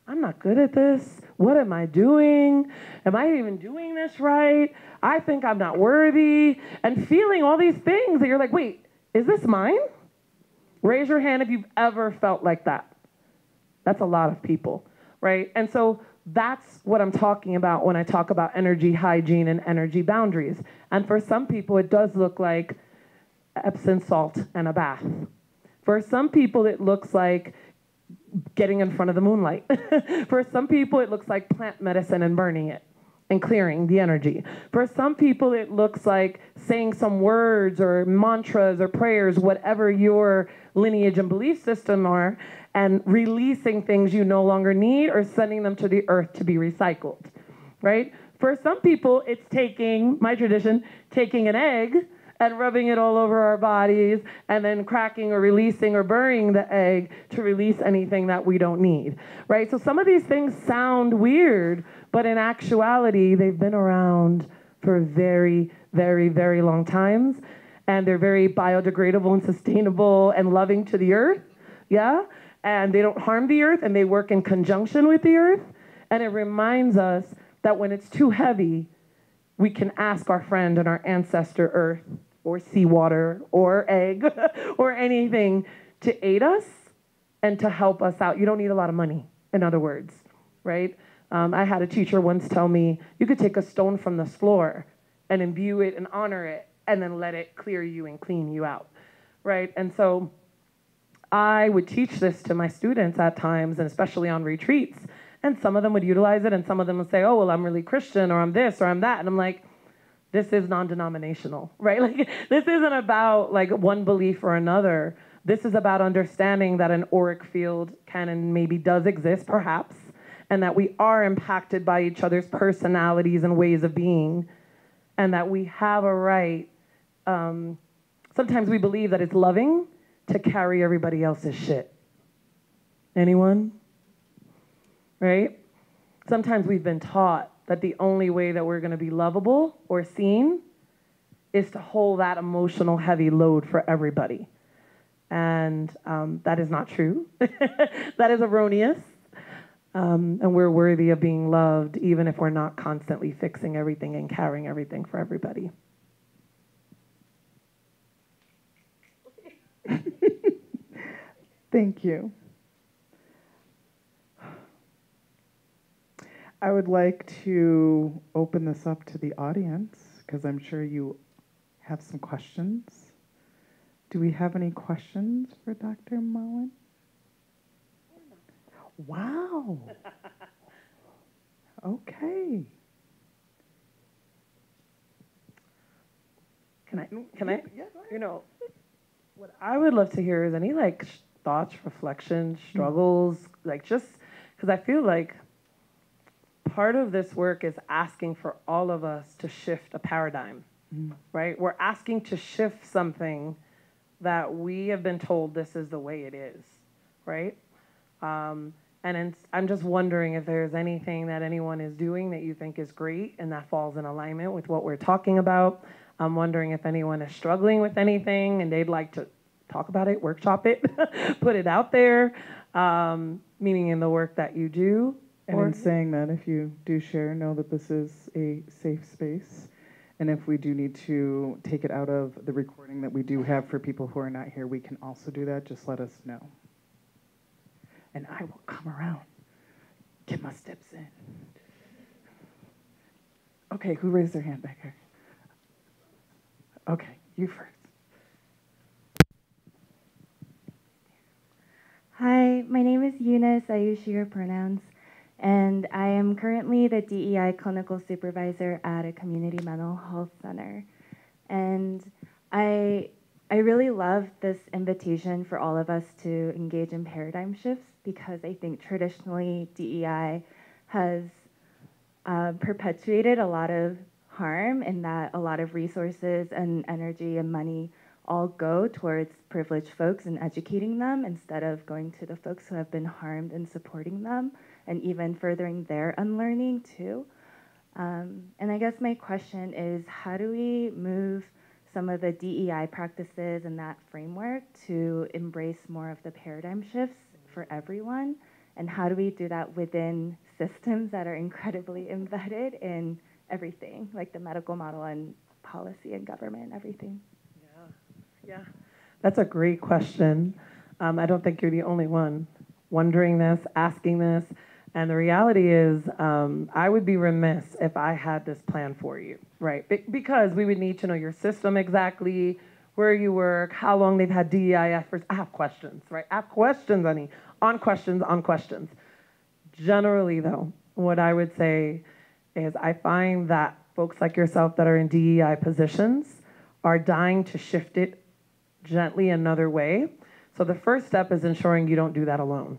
S2: I'm not good at this. What am I doing? Am I even doing this right? I think I'm not worthy. And feeling all these things that you're like, wait, is this mine? Raise your hand if you've ever felt like that. That's a lot of people, right? And so that's what I'm talking about when I talk about energy hygiene and energy boundaries. And for some people, it does look like Epsom salt and a bath. For some people, it looks like getting in front of the moonlight. For some people, it looks like plant medicine and burning it. and clearing the energy. For some people, it looks like saying some words or mantras or prayers, whatever your lineage and belief system are, and releasing things you no longer need or sending them to the earth to be recycled, right? For some people, it's taking, my tradition, taking an egg and rubbing it all over our bodies and then cracking or releasing or burying the egg to release anything that we don't need, right? So some of these things sound weird, but in actuality, they've been around for very, very, very long times, and they're very biodegradable and sustainable and loving to the earth, yeah? And they don't harm the earth, and they work in conjunction with the earth, and it reminds us that when it's too heavy, we can ask our friend and our ancestor earth or seawater or egg or anything to aid us and to help us out. You don't need a lot of money, in other words, right? I had a teacher once tell me, you could take a stone from the floor and imbue it and honor it and then let it clear you and clean you out, right? And so I would teach this to my students at times, and especially on retreats, and some of them would utilize it and some of them would say, oh, well, I'm really Christian or I'm this or I'm that. And I'm like, this is non-denominational, right? Like, this isn't about like one belief or another. This is about understanding that an auric field can and maybe does exist, perhaps, and that we are impacted by each other's personalities and ways of being, and that we have a right. Sometimes we believe that it's loving to carry everybody else's shit. Anyone? Right? Sometimes we've been taught that the only way that we're going to be lovable or seen is to hold that emotional heavy load for everybody. And that is not true. That is erroneous. And we're worthy of being loved even if we're not constantly fixing everything and carrying everything for everybody.
S1: Thank you. I would like to open this up to the audience because I'm sure you have some questions. Do we have any questions for Dr. Mullan? Wow. Okay.
S2: Can I?
S1: Yeah,
S2: You know, what I would love to hear is any like thoughts, reflections, struggles, like just because I feel like part of this work is asking for all of us to shift a paradigm, right? We're asking to shift something that we have been told this is the way it is, right? I'm just wondering if there's anything that anyone is doing that you think is great and that falls in alignment with what we're talking about. I'm wondering if anyone is struggling with anything and they'd like to talk about it, workshop it, put it out there, meaning in the work that you do.
S1: And in saying that, if you do share, know that this is a safe space. And if we do need to take it out of the recording that we do have for people who are not here, we can also do that. Just let us know. And I will come around, get my steps in. Okay, who raised their hand back here? Okay, you first.
S3: Hi, my name is Eunice. I use she, her pronouns. And I am currently the DEI clinical supervisor at a community mental health center. And I really love this invitation for all of us to engage in paradigm shifts because I think traditionally DEI has perpetuated a lot of harm in that a lot of resources and energy and money all go towards privileged folks and educating them instead of going to the folks who have been harmed and supporting them and even furthering their unlearning too. And I guess my question is, how do we move some of the DEI practices and that framework to embrace more of the paradigm shifts for everyone? And how do we do that within systems that are incredibly embedded in everything, like the medical model and policy and government and everything?
S2: Yeah, that's a great question. I don't think you're the only one wondering this, asking this. And the reality is, I would be remiss if I had this plan for you, right? Because we would need to know your system exactly, where you work, how long they've had DEI efforts. I have questions, right? I have questions, honey, on questions, on questions. Generally, though, what I would say is I find that folks like yourself that are in DEI positions are dying to shift it gently another way. So the first step is ensuring you don't do that alone.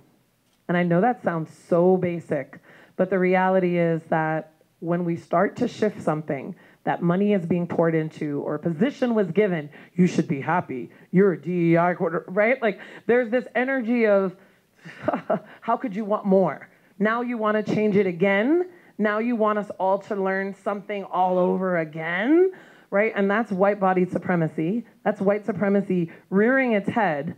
S2: And I know that sounds so basic, but the reality is that when we start to shift something that money is being poured into or a position was given, you should be happy. You're a DEI quarter, right? Like there's this energy of how could you want more? Now you want to change it again. Now you want us all to learn something all over again, right? And that's white-bodied supremacy. That's white supremacy rearing its head,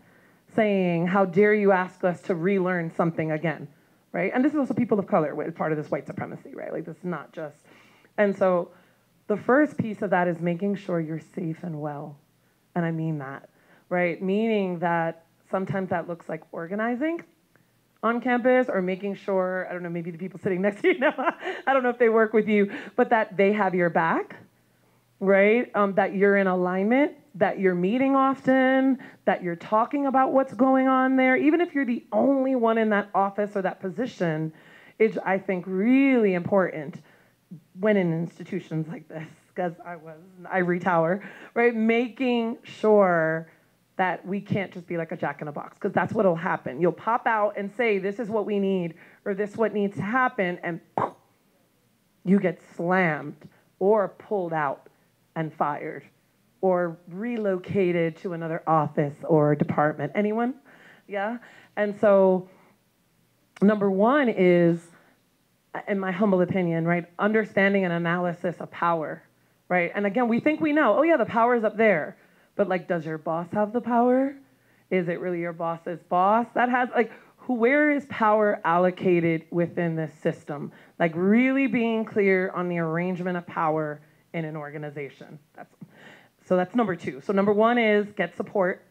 S2: saying, how dare you ask us to relearn something again, right? And this is also people of color, part of this white supremacy, right? Like this is not just, and so the first piece of that is making sure you're safe and well. And I mean that, right? Meaning that sometimes that looks like organizing on campus or making sure, I don't know, maybe the people sitting next to you now, I don't know if they work with you, but that they have your back, right? That you're in alignment, that you're meeting often, that you're talking about what's going on there. Even if you're the only one in that office or that position, is, I think, really important when in institutions like this, because I was in the ivory tower, right? Making sure that we can't just be like a jack in a box, because that's what'll happen. You'll pop out and say, this is what we need, or this is what needs to happen, and poof, you get slammed or pulled out and fired or relocated to another office or department. Anyone? Yeah? And so number one is, in my humble opinion, right, understanding and analysis of power, right? And again, we think we know, oh yeah, the power is up there. But like, does your boss have the power? Is it really your boss's boss that has, like, where is power allocated within this system? Like really being clear on the arrangement of power in an organization. So that's number two. So number one is get support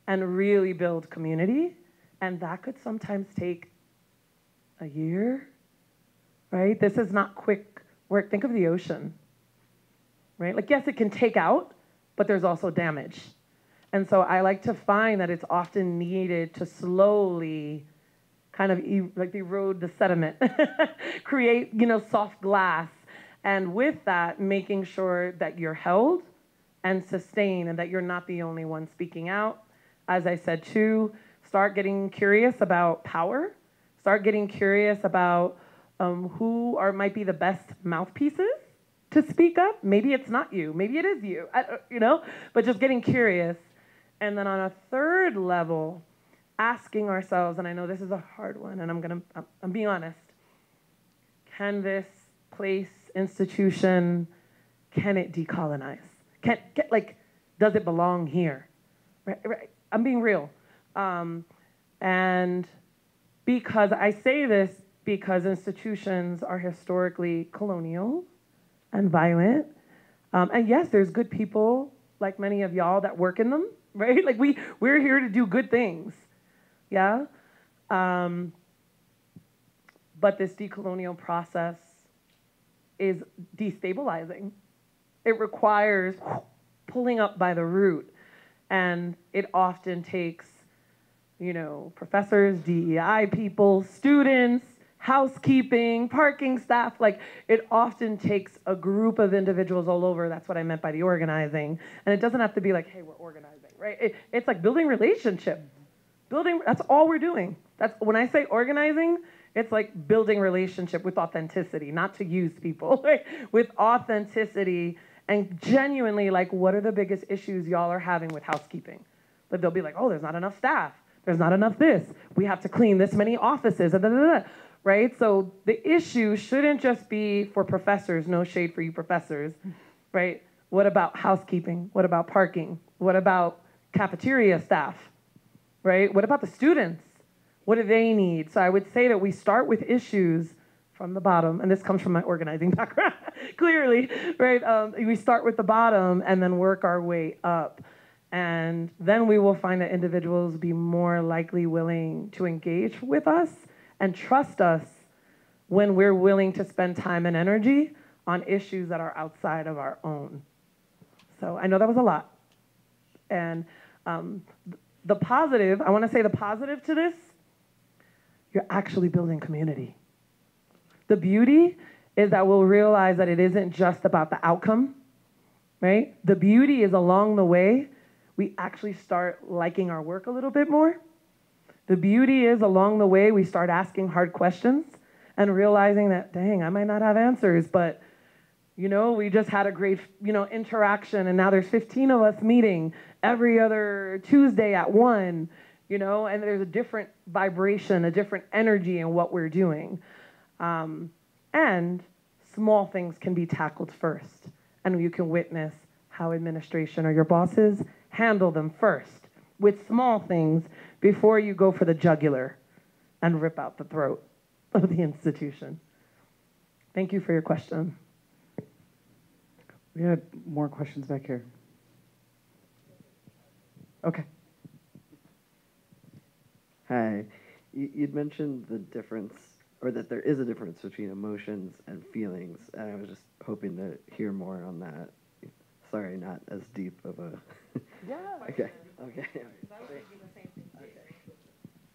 S2: and really build community. And that could sometimes take a year, right? This is not quick work. Think of the ocean, right? Like, yes, it can take out, but there's also damage. And so I like to find that it's often needed to slowly kind of erode the sediment, create, soft glass. And with that, making sure that you're held and sustained and that you're not the only one speaking out. As I said too, start getting curious about power. Start getting curious about who might be the best mouthpieces to speak up. Maybe it's not you. Maybe it is you, but just getting curious. And then on a third level, asking ourselves, and I know this is a hard one, and I'm being honest, can this place, institution, can it decolonize? Does it belong here? Right? I'm being real. And because I say this because institutions are historically colonial and violent. And yes, there's good people, like many of y'all, that work in them, right? Like we're here to do good things, yeah? But this decolonial process is destabilizing. It requires pulling up by the root. And it often takes, professors, DEI people, students, housekeeping, parking staff. Like, it often takes a group of individuals all over. That's what I meant by the organizing. And it doesn't have to be like, hey, we're organizing, right? It's like building relationship. That's all we're doing. When I say organizing, it's like building relationship with authenticity, not to use people, right? With authenticity and genuinely, like, what are the biggest issues y'all are having with housekeeping? But they'll be like, oh, there's not enough staff. There's not enough this. We have to clean this many offices, right? So the issue shouldn't just be for professors, no shade for you professors, right? What about housekeeping? What about parking? What about cafeteria staff, right? What about the students? What do they need? So I would say that we start with issues from the bottom, and this comes from my organizing background, clearly, right? We start with the bottom and then work our way up. And then we will find that individuals be more likely willing to engage with us and trust us when we're willing to spend time and energy on issues that are outside of our own. So I know that was a lot. And the positive, I want to say the positive to this, you're actually building community. The beauty is that we'll realize that it isn't just about the outcome, right? The beauty is along the way, we actually start liking our work a little bit more. The beauty is along the way, we start asking hard questions and realizing that, dang, I might not have answers, but you know, we just had a great, you know, interaction, and now there's 15 of us meeting every other Tuesday at 1, you know, and there's a different vibration, a different energy in what we're doing. And small things can be tackled first, and you can witness how administration or your bosses handle them first with small things before you go for the jugular and rip out the throat of the institution. Thank you for your question.
S1: We had more questions back here. Okay.
S4: Hi. You'd mentioned the difference, or that there is a difference between emotions and feelings, and I was just hoping to hear more on that. Sorry, not as deep of a...
S2: Yeah.
S4: Okay. Okay.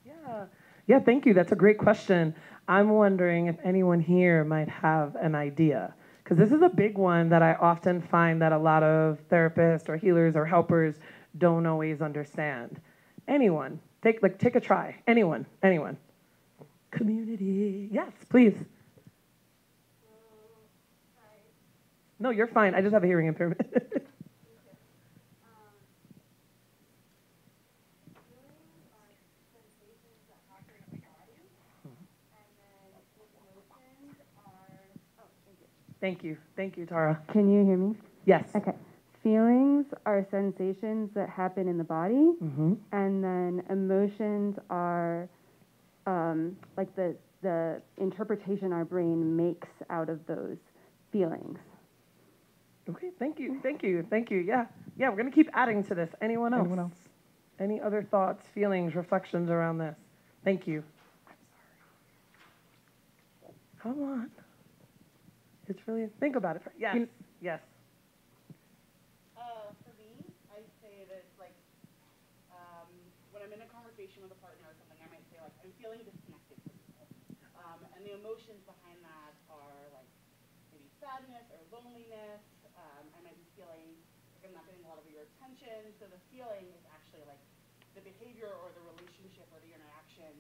S2: Yeah. Yeah, thank you. That's a great question. I'm wondering if anyone here might have an idea, because this is a big one that I often find that a lot of therapists or healers or helpers don't always understand. Anyone, take a try. Anyone. Community. Yes, please. No, you're fine. I just have a hearing impairment. Thank you, Tara.
S5: Can you hear me?
S2: Yes.
S5: Okay. Feelings are sensations that happen in the body, and then emotions are like the interpretation our brain makes out of those feelings.
S2: Okay, thank you. Yeah, we're gonna keep adding to this. Anyone else? Any other thoughts, feelings, reflections around this? Thank you. Come on. It's really, think about it. Yes, yes.
S6: For me, I'd say that it's like, when I'm in a conversation with a partner or something, I might say like, I'm feeling disconnected from people. And the emotions behind that are like maybe sadness or loneliness. I might be feeling like I'm not getting a lot of your attention. So the feeling is actually like the behavior or the relationship or the interaction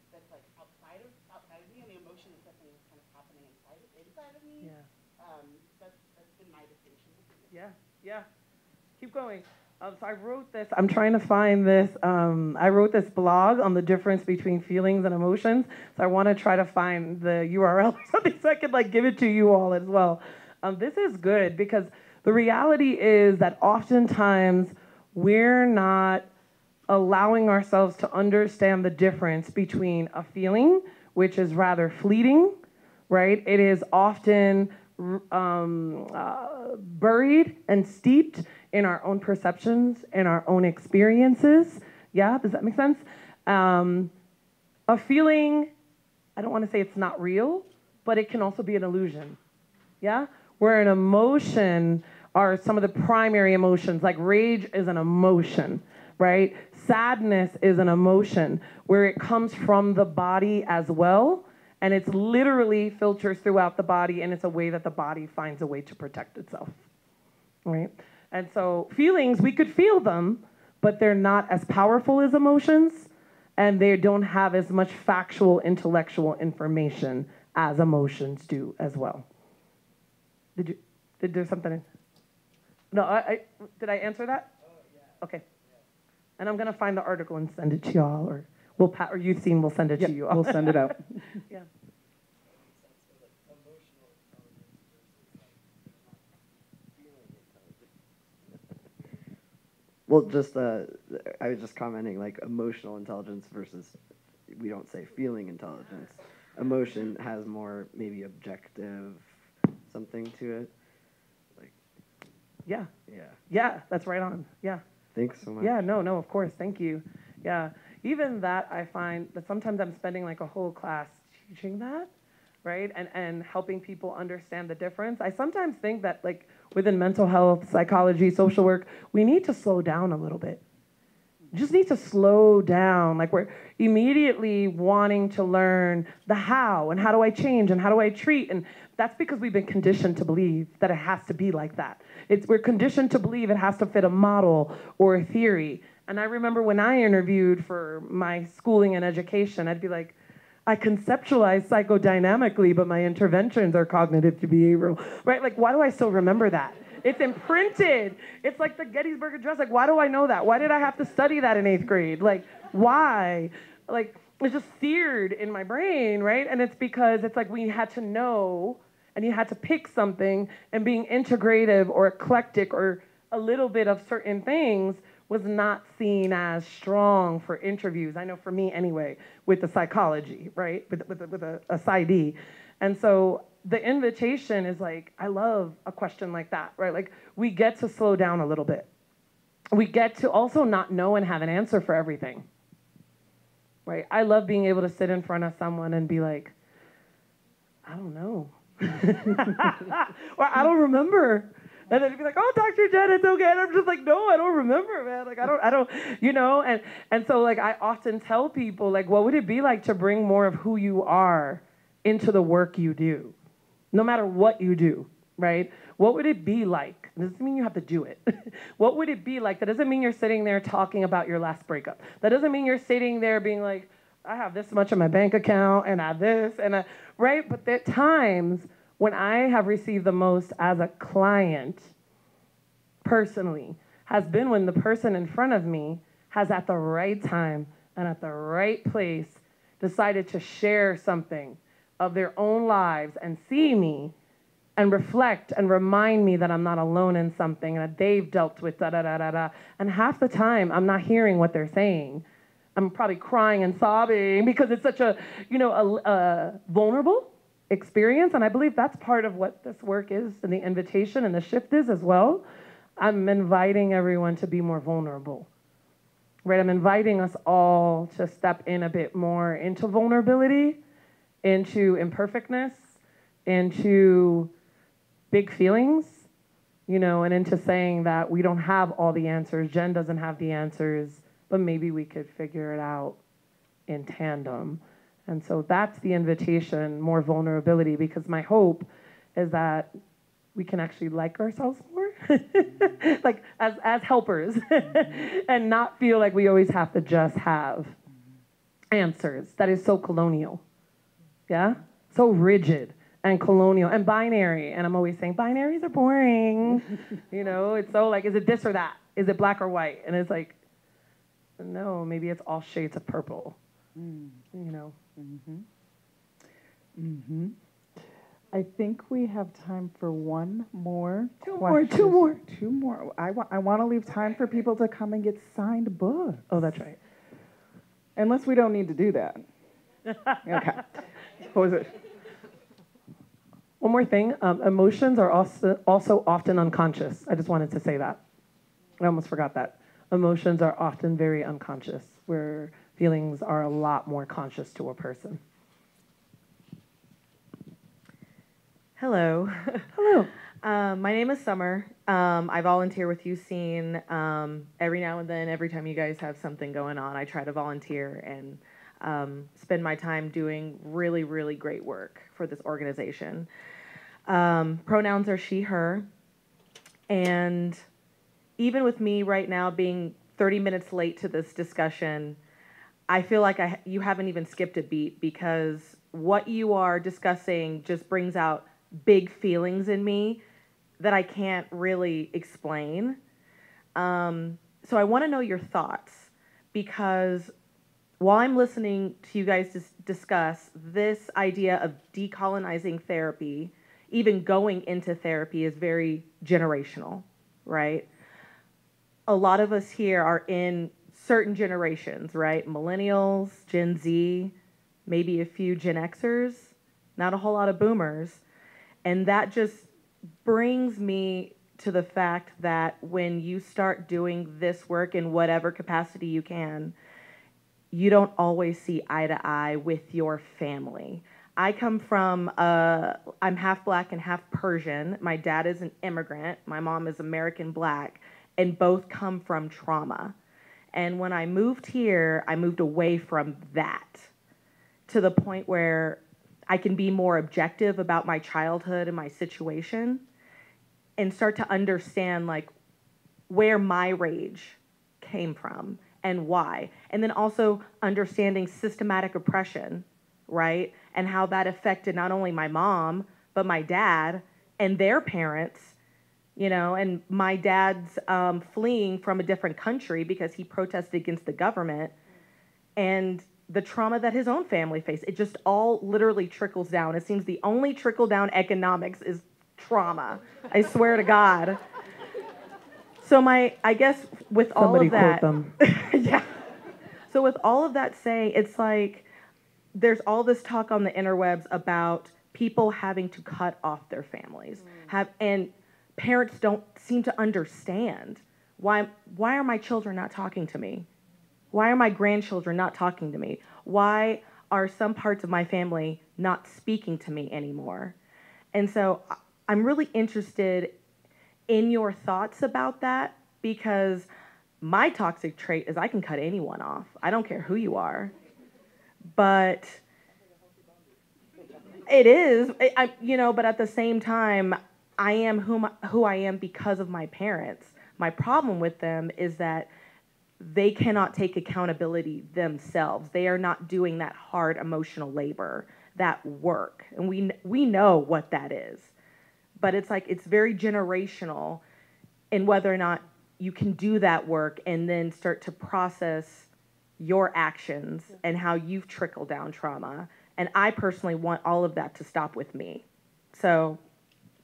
S6: that's like outside of me, and the emotion is something that's kind of happening inside of me.
S2: Yeah.
S6: That's been my distinction.
S2: Yeah. Keep going. So I wrote this. I'm trying to find this. I wrote this blog on the difference between feelings and emotions. So I want to try to find the URL or something so I could like give it to you all as well. This is good because the reality is that oftentimes we're not allowing ourselves to understand the difference between a feeling, which is rather fleeting, right? It is often buried and steeped in our own perceptions, in our own experiences. Yeah, does that make sense? A feeling, I don't want to say it's not real, but it can also be an illusion. Yeah? Where an emotion are some of the primary emotions, like rage is an emotion, right? Sadness is an emotion where it comes from the body as well. And it's literally filters throughout the body, and it's a way that the body finds a way to protect itself, right? And so feelings, we could feel them, but they're not as powerful as emotions, and they don't have as much factual, intellectual information as emotions do as well. Did there something? No, did I answer that? Oh, yeah. Okay. And I'm gonna find the article and send it to y'all, or Youth Scene will send it to you all.
S1: We'll send it out.
S2: Yeah.
S4: Well, just I was just commenting, like emotional intelligence versus, we don't say feeling intelligence. Emotion has more maybe objective something to it. Like.
S2: Yeah.
S4: Yeah.
S2: Yeah, that's right on. Yeah.
S4: Thanks so much.
S2: Yeah, no, of course, thank you. Yeah, even that I find that sometimes I'm spending like a whole class teaching that, right? And helping people understand the difference. I sometimes think that like within mental health, psychology, social work, we need to slow down a little bit. You just need to slow down. Like we're immediately wanting to learn the how and how do I change and how do I treat. And that's because we've been conditioned to believe that it has to be like that. We're conditioned to believe it has to fit a model or a theory. And I remember when I interviewed for my schooling and education, I'd be like, I conceptualize psychodynamically, but my interventions are cognitive to behavioral, right? Like, why do I still remember that? It's imprinted. It's like the Gettysburg Address. Like, why do I know that? Why did I have to study that in 8th grade? Like, why? Like, it's just seared in my brain, right? And it's because it's like we had to know and you had to pick something, and being integrative or eclectic or a little bit of certain things was not seen as strong for interviews. I know for me anyway, with the psychology, right? With a PsyD. And so the invitation is like, I love a question like that, right? Like we get to slow down a little bit. We get to also not know and have an answer for everything, right? I love being able to sit in front of someone and be like, I don't know. Or I don't remember. And then he'd be like, oh, Dr. Jen, it's okay. And I'm just like, no, I don't remember, man. Like, I don't, you know? And so, like, I often tell people, like, what would it be like to bring more of who you are into the work you do? No matter what you do, right? What would it be like? It doesn't mean you have to do it. What would it be like? That doesn't mean you're sitting there talking about your last breakup. That doesn't mean you're sitting there being like, I have this much in my bank account, and I have this, and I, right? But there are times when I have received the most as a client, personally, has been when the person in front of me has at the right time and at the right place decided to share something of their own lives and see me and reflect and remind me that I'm not alone in something and that they've dealt with da-da-da-da-da. And half the time, I'm not hearing what they're saying. I'm probably crying and sobbing because it's such a, you know, a vulnerable experience. And I believe that's part of what this work is and the invitation and the shift is as well. I'm inviting everyone to be more vulnerable, right? I'm inviting us all to step in a bit more into vulnerability, into imperfectness, into big feelings, you know, and into saying that we don't have all the answers. Jen doesn't have the answers, but maybe we could figure it out in tandem. And so that's the invitation, more vulnerability, because my hope is that we can actually like ourselves more, like as helpers, and not feel like we always have to just have answers. That is so colonial, yeah? So rigid and colonial and binary. And I'm always saying, binaries are boring. You know, it's so like, is it this or that? Is it black or white? And it's like, no, maybe it's all shades of purple, you know?
S1: I think we have time for one more
S2: Two
S1: question.
S2: more.
S1: I want to leave time for people to come and get signed books.
S2: Oh, that's right.
S1: Unless we don't need to do that. Okay. What was it?
S2: One more thing, emotions are also often unconscious. I just wanted to say that. I almost forgot that. Emotions are often very unconscious, where feelings are a lot more conscious to a person.
S7: Hello.
S2: Hello.
S7: My name is Summer. I volunteer with YouSeen every now and then. Every time you guys have something going on, I try to volunteer and spend my time doing really, really great work for this organization. Pronouns are she, her. And even with me right now being 30 minutes late to this discussion, I feel like you haven't even skipped a beat, because what you are discussing just brings out big feelings in me that I can't really explain. So I want to know your thoughts, because while I'm listening to you guys discuss this idea of decolonizing therapy, even going into therapy is very generational, right? A lot of us here are in certain generations, right? Millennials, Gen Z, maybe a few Gen Xers, not a whole lot of boomers. And that just brings me to the fact that when you start doing this work in whatever capacity you can, you don't always see eye to eye with your family. I come from, I'm half Black and half Persian. My dad is an immigrant. My mom is American Black, and both come from trauma. And when I moved here, I moved away from that to the point where I can be more objective about my childhood and my situation and start to understand like where my rage came from and why. And then also understanding systematic oppression, right? And how that affected not only my mom, but my dad and their parents, you know, and my dad's fleeing from a different country because he protested against the government, and the trauma that his own family faced. It just all literally trickles down. It seems the only trickle down economics is trauma. I swear to God. So I guess with all
S2: Somebody
S7: of that,
S2: quote them.
S7: yeah. So with all of that saying, it's like there's all this talk on the interwebs about people having to cut off their families, and parents don't seem to understand why are my children not talking to me? Why are my grandchildren not talking to me? Why are some parts of my family not speaking to me anymore? And so I'm really interested in your thoughts about that, because my toxic trait is I can cut anyone off. I don't care who you are. But it is, but at the same time, I am who I am because of my parents. My problem with them is that they cannot take accountability themselves. They are not doing that hard emotional labor, that work. And we know what that is. But it's like, it's very generational in whether or not you can do that work and then start to process your actions and how you've trickled down trauma. And I personally want all of that to stop with me. So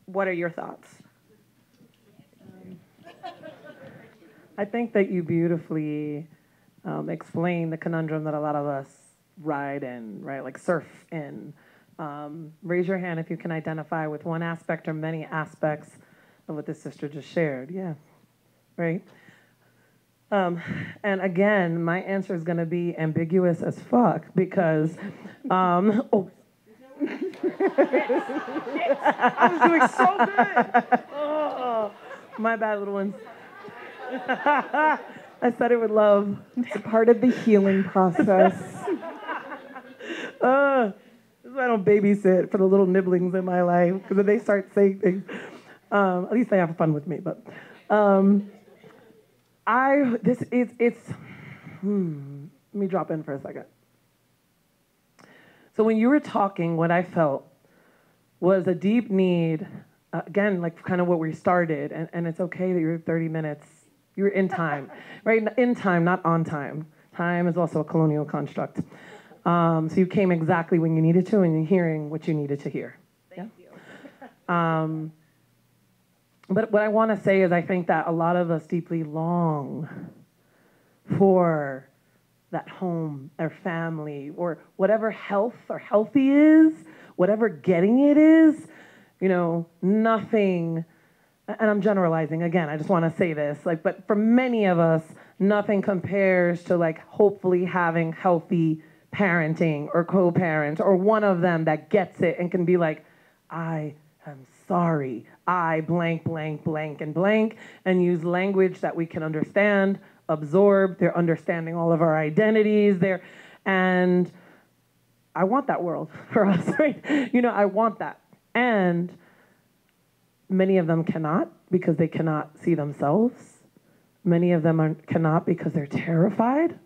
S7: what are your thoughts?
S2: I think that you beautifully explain the conundrum that a lot of us ride in, right? Like surf in. Raise your hand if you can identify with one aspect or many aspects of what this sister just shared. Yeah, right? And again, my answer is going to be ambiguous as fuck because, oh. I was doing so good. Oh, my bad, little ones. I said it with love.
S1: It's a part of the healing process.
S2: This is why I don't babysit for the little nibblings in my life, because if they start saying things, at least they have fun with me. But let me drop in for a second. So when you were talking, what I felt was a deep need, again, like kind of what we started, and it's okay that you're 30 minutes. You're in time, right? In time, not on time. Time is also a colonial construct. So you came exactly when you needed to, and you're hearing what you needed to hear.
S7: Thank you.
S2: But what I want to say is I think that a lot of us deeply long for that home or family or whatever health or healthy is, whatever getting it is, nothing. And I'm generalizing again, I just want to say this, but for many of us, nothing compares to hopefully having healthy parenting or co-parent or one of them that gets it and can be like, I am sorry, I blank, blank, blank, and blank, and use language that we can understand, absorb, they're understanding all of our identities there. And I want that world for us, right? I want that. And many of them cannot because they cannot see themselves. Many of them cannot because they're terrified.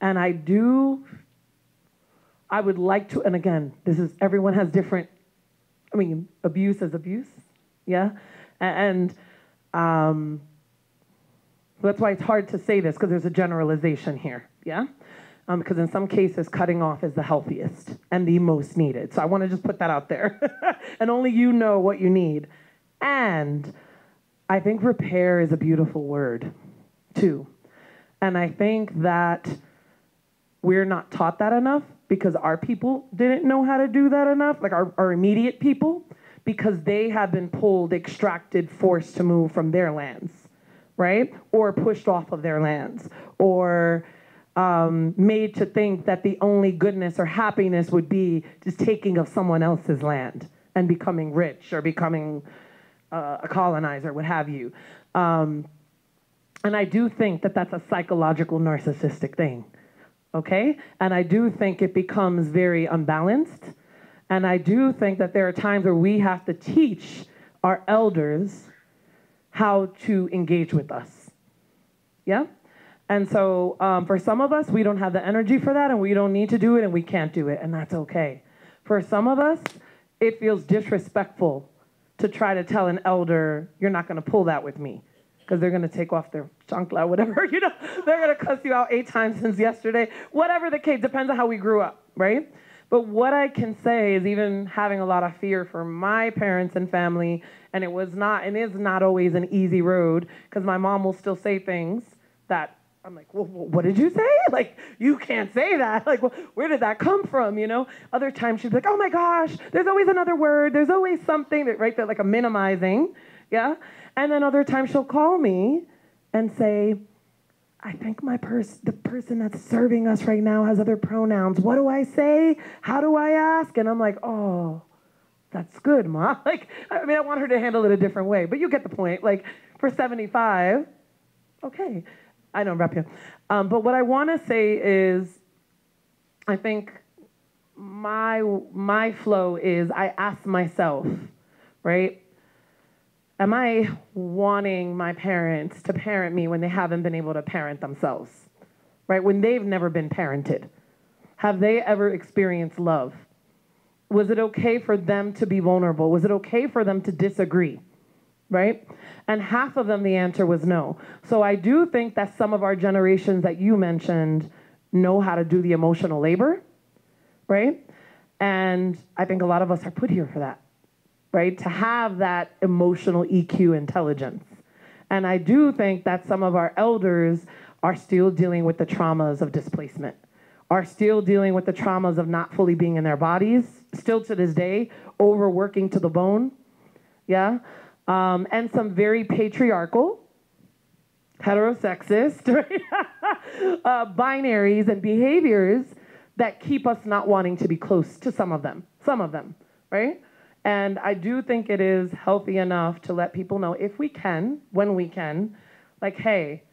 S2: And I would like to, and again, everyone has different, abuse is abuse, yeah? And that's why it's hard to say this, because there's a generalization here, yeah? Because in some cases, cutting off is the healthiest and the most needed. So I want to just put that out there. And only you know what you need. And I think repair is a beautiful word, too. And I think that we're not taught that enough because our people didn't know how to do that enough, like our immediate people, because they have been pulled, extracted, forced to move from their lands, right? Or pushed off of their lands, or made to think that the only goodness or happiness would be just taking of someone else's land and becoming rich or becoming a colonizer, what have you. And I do think that that's a psychological narcissistic thing, okay? And I do think it becomes very unbalanced. And I do think that there are times where we have to teach our elders how to engage with us, yeah? And so for some of us, we don't have the energy for that, and we don't need to do it, and we can't do it, and that's okay. For some of us, it feels disrespectful to try to tell an elder, you're not gonna pull that with me, because they're gonna take off their chancla, whatever, you know, they're gonna cuss you out 8 times since yesterday, whatever the case, depends on how we grew up, right? But what I can say is, even having a lot of fear for my parents and family, and it is not always an easy road, because my mom will still say things that I'm like, well, what did you say? Like, you can't say that. Like, well, where did that come from, you know? Other times she'd be like, oh my gosh, there's always another word. There's always something that, right there, like a minimizing, yeah? And then other times she'll call me and say, I think the person that's serving us right now has other pronouns. What do I say? How do I ask? And I'm like, oh, that's good, Ma. Like, I mean, I want her to handle it a different way, but you get the point. Like, for 75, okay. I don't rep you. But what I want to say is, I think my flow is, I ask myself, right? Am I wanting my parents to parent me when they haven't been able to parent themselves, right? When they've never been parented? Have they ever experienced love? Was it okay for them to be vulnerable? Was it okay for them to disagree, right? And half of them, the answer was no. So I do think that some of our generations that you mentioned know how to do the emotional labor, right? And I think a lot of us are put here for that, right? To have that emotional EQ intelligence. And I do think that some of our elders are still dealing with the traumas of displacement, are still dealing with the traumas of not fully being in their bodies, still to this day, overworking to the bone, yeah? And some very patriarchal, heterosexist, right? Binaries and behaviors that keep us not wanting to be close to some of them, right? And I do think it is healthy enough to let people know, if we can, when we can, like, hey,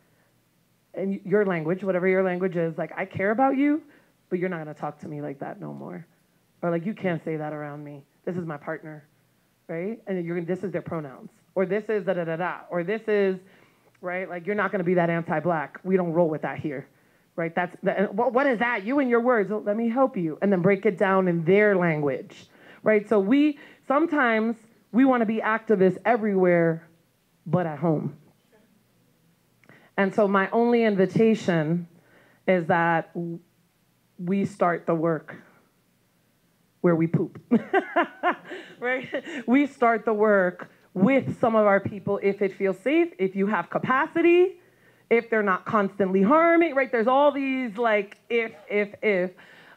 S2: in your language, whatever your language is, like, I care about you, but you're not gonna talk to me like that no more. Or like, you can't say that around me. This is my partner. Right? And this is their pronouns, or this is da-da-da-da, or this is, right? Like, you're not going to be that anti-black. We don't roll with that here, right? What is that? You and your words. Well, let me help you. And then break it down in their language, right? So sometimes we want to be activists everywhere but at home. And so my only invitation is that we start the work where we poop, right? We start the work with some of our people if it feels safe, if you have capacity, if they're not constantly harming, right? There's all these like if.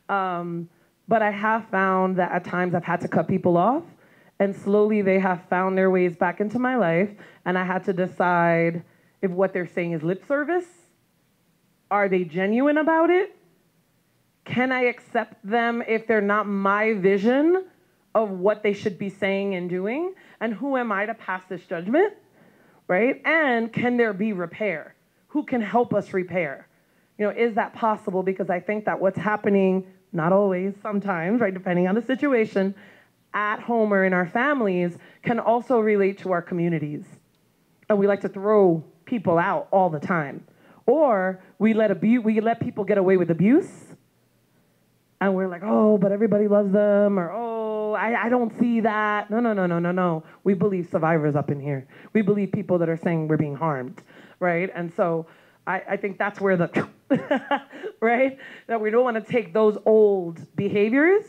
S2: But I have found that at times I've had to cut people off, and slowly they have found their ways back into my life, and I had to decide if what they're saying is lip service. Are they genuine about it? Can I accept them if they're not my vision of what they should be saying and doing? And who am I to pass this judgment, right? And can there be repair? Who can help us repair? You know, is that possible? Because I think that what's happening, not always, sometimes, right, depending on the situation, at home or in our families, can also relate to our communities. And we like to throw people out all the time. Or we let people get away with abuse, and we're like, oh, but everybody loves them, or oh, I don't see that. No. We believe survivors up in here. We believe people that are saying we're being harmed, right? And so I think that's where the, right? That we don't want to take those old behaviors,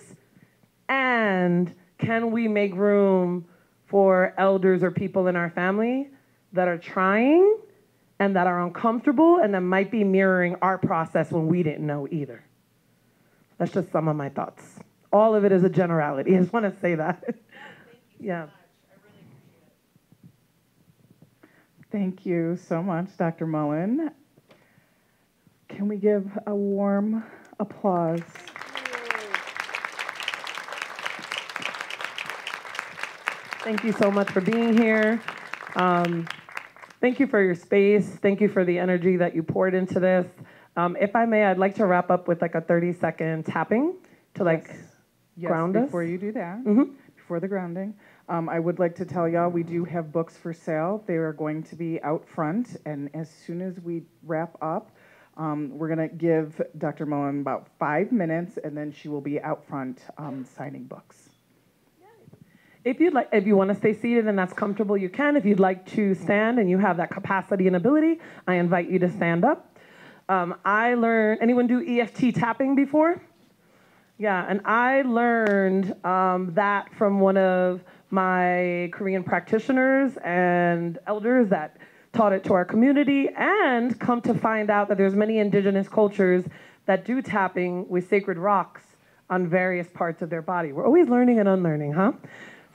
S2: and can we make room for elders or people in our family that are trying and that are uncomfortable and that might be mirroring our process when we didn't know either. That's just some of my thoughts. All of it is a generality. I just want to say that. Yeah.
S1: Thank you so much, Dr. Mullan. Can we give a warm applause?
S2: Thank you so much for being here. thank you for your space. Thank you for the energy that you poured into this. If I may, I'd like to wrap up with like a 30-second tapping to ground us.
S1: Before you do that,
S2: Mm-hmm.
S1: before the grounding, I would like to tell y'all we do have books for sale. They are going to be out front, and as soon as we wrap up, we're going to give Dr. Mullan about 5 minutes, and then she will be out front signing books.
S2: If you want to stay seated and that's comfortable, you can. If you'd like to stand and you have that capacity and ability, I invite you to stand up. Anyone do EFT tapping before? Yeah, and I learned that from one of my Korean practitioners and elders that taught it to our community, and come to find out that there's many indigenous cultures that do tapping with sacred rocks on various parts of their body. We're always learning and unlearning, huh?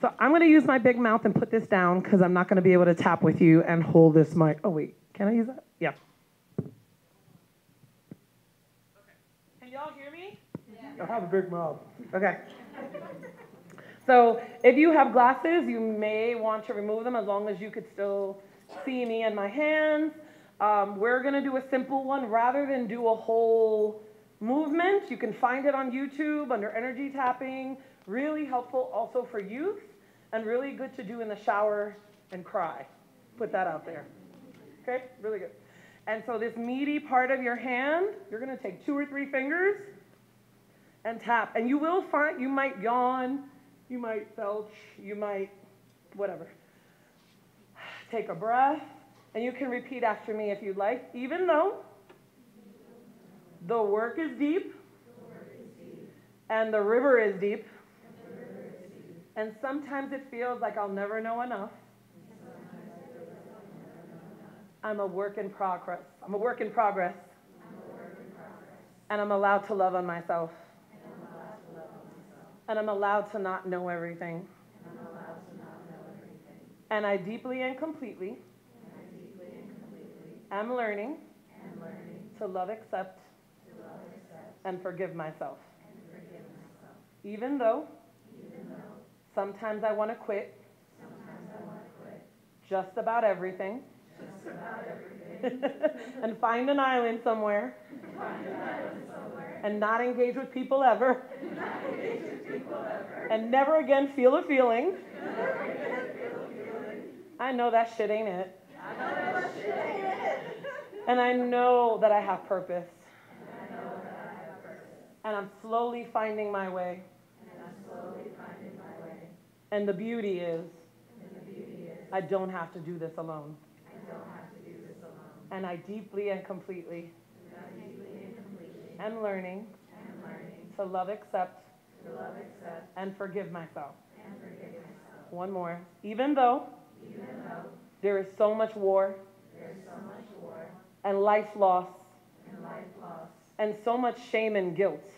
S2: So I'm going to use my big mouth and put this down because I'm not going to be able to tap with you and hold this mic. Oh, wait, can I use that? Yeah. Can y'all hear me? Yeah. I have a big mouth. Okay. So if you have glasses, you may want to remove them as long as you could still see me and my hands. We're going to do a simple one rather than do a whole movement. You can find it on YouTube under energy tapping. Really helpful also for youth and really good to do in the shower and cry. Put that out there. Okay, really good. And so this meaty part of your hand, you're going to take 2 or 3 fingers and tap. And you will find, you might yawn, you might belch, you might whatever. Take a breath, and you can repeat after me if you'd like. Even though the work is deep, and the river is deep, and sometimes it feels like I'll never know enough, I'm a work in progress. I'm a work in progress. And I'm allowed to love on myself. And I'm allowed to not know everything. And I deeply and completely am learning to love, accept, and forgive myself. Even though sometimes I want to quit just about everything. And find an island somewhere. And not engage with people ever. And never again feel a feeling. I know that shit ain't it. And I know that I have purpose. And I'm slowly finding my way. And the beauty is, I don't have to do this alone. And I deeply and completely am learning to love, accept, and forgive myself. One more. Even though there is so much war and life loss and so much shame and guilt,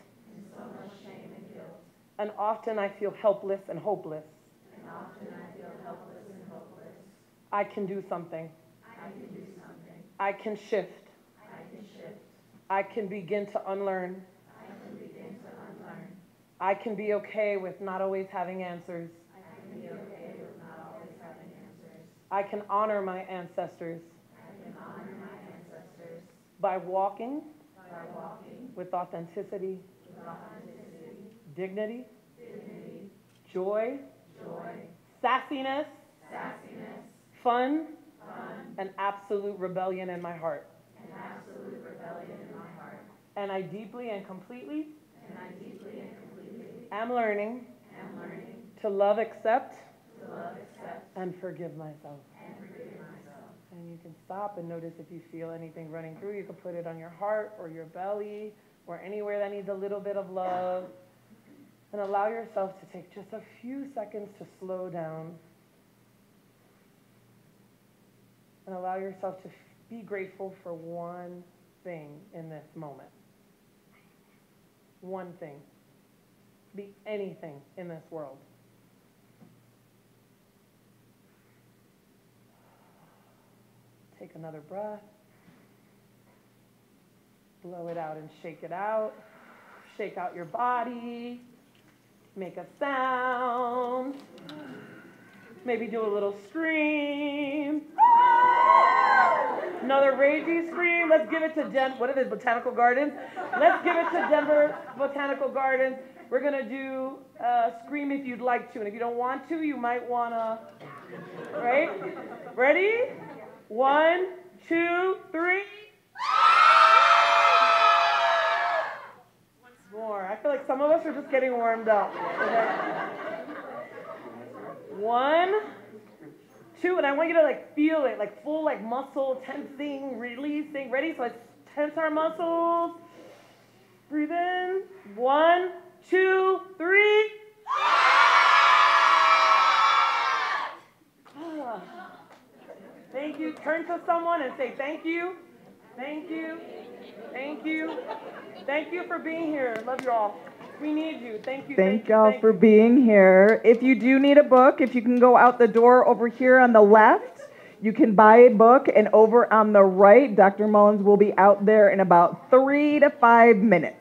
S2: and often I feel helpless and hopeless, I can do something. I can shift. I can begin to unlearn. I can be okay with not always having answers. I can honor my ancestors by walking with authenticity, dignity, joy, sassiness, fun, and absolute rebellion in my heart. And I deeply and completely am learning to love, accept, and forgive myself. And you can stop and notice if you feel anything running through. You can put it on your heart or your belly or anywhere that needs a little bit of love. And allow yourself to take just a few seconds to slow down. And allow yourself to be grateful for one thing in this moment. One thing. Be anything in this world. Take another breath. Blow it out and shake it out. Shake out your body. Make a sound. Maybe do a little scream. Another ragey scream. Let's give it to what are these, Botanical Gardens? Let's give it to Denver Botanical Gardens. We're going to do scream if you'd like to. And if you don't want to, you might want to, right? Ready? 1, 2, 3. Once more. I feel like some of us are just getting warmed up. Okay. 1, 2, and I want you to like feel it, like full like muscle tensing, releasing. Ready? So let's tense our muscles. Breathe in. 1, 2, 3. Thank you. Turn to someone and say thank you. Thank you. Thank you. Thank you for being here. Love you all. We need you. Thank you.
S1: Thank y'all for being here. If you do need a book, if you can go out the door over here on the left, you can buy a book, and over on the right, Dr. Mullins will be out there in about 3 to 5 minutes.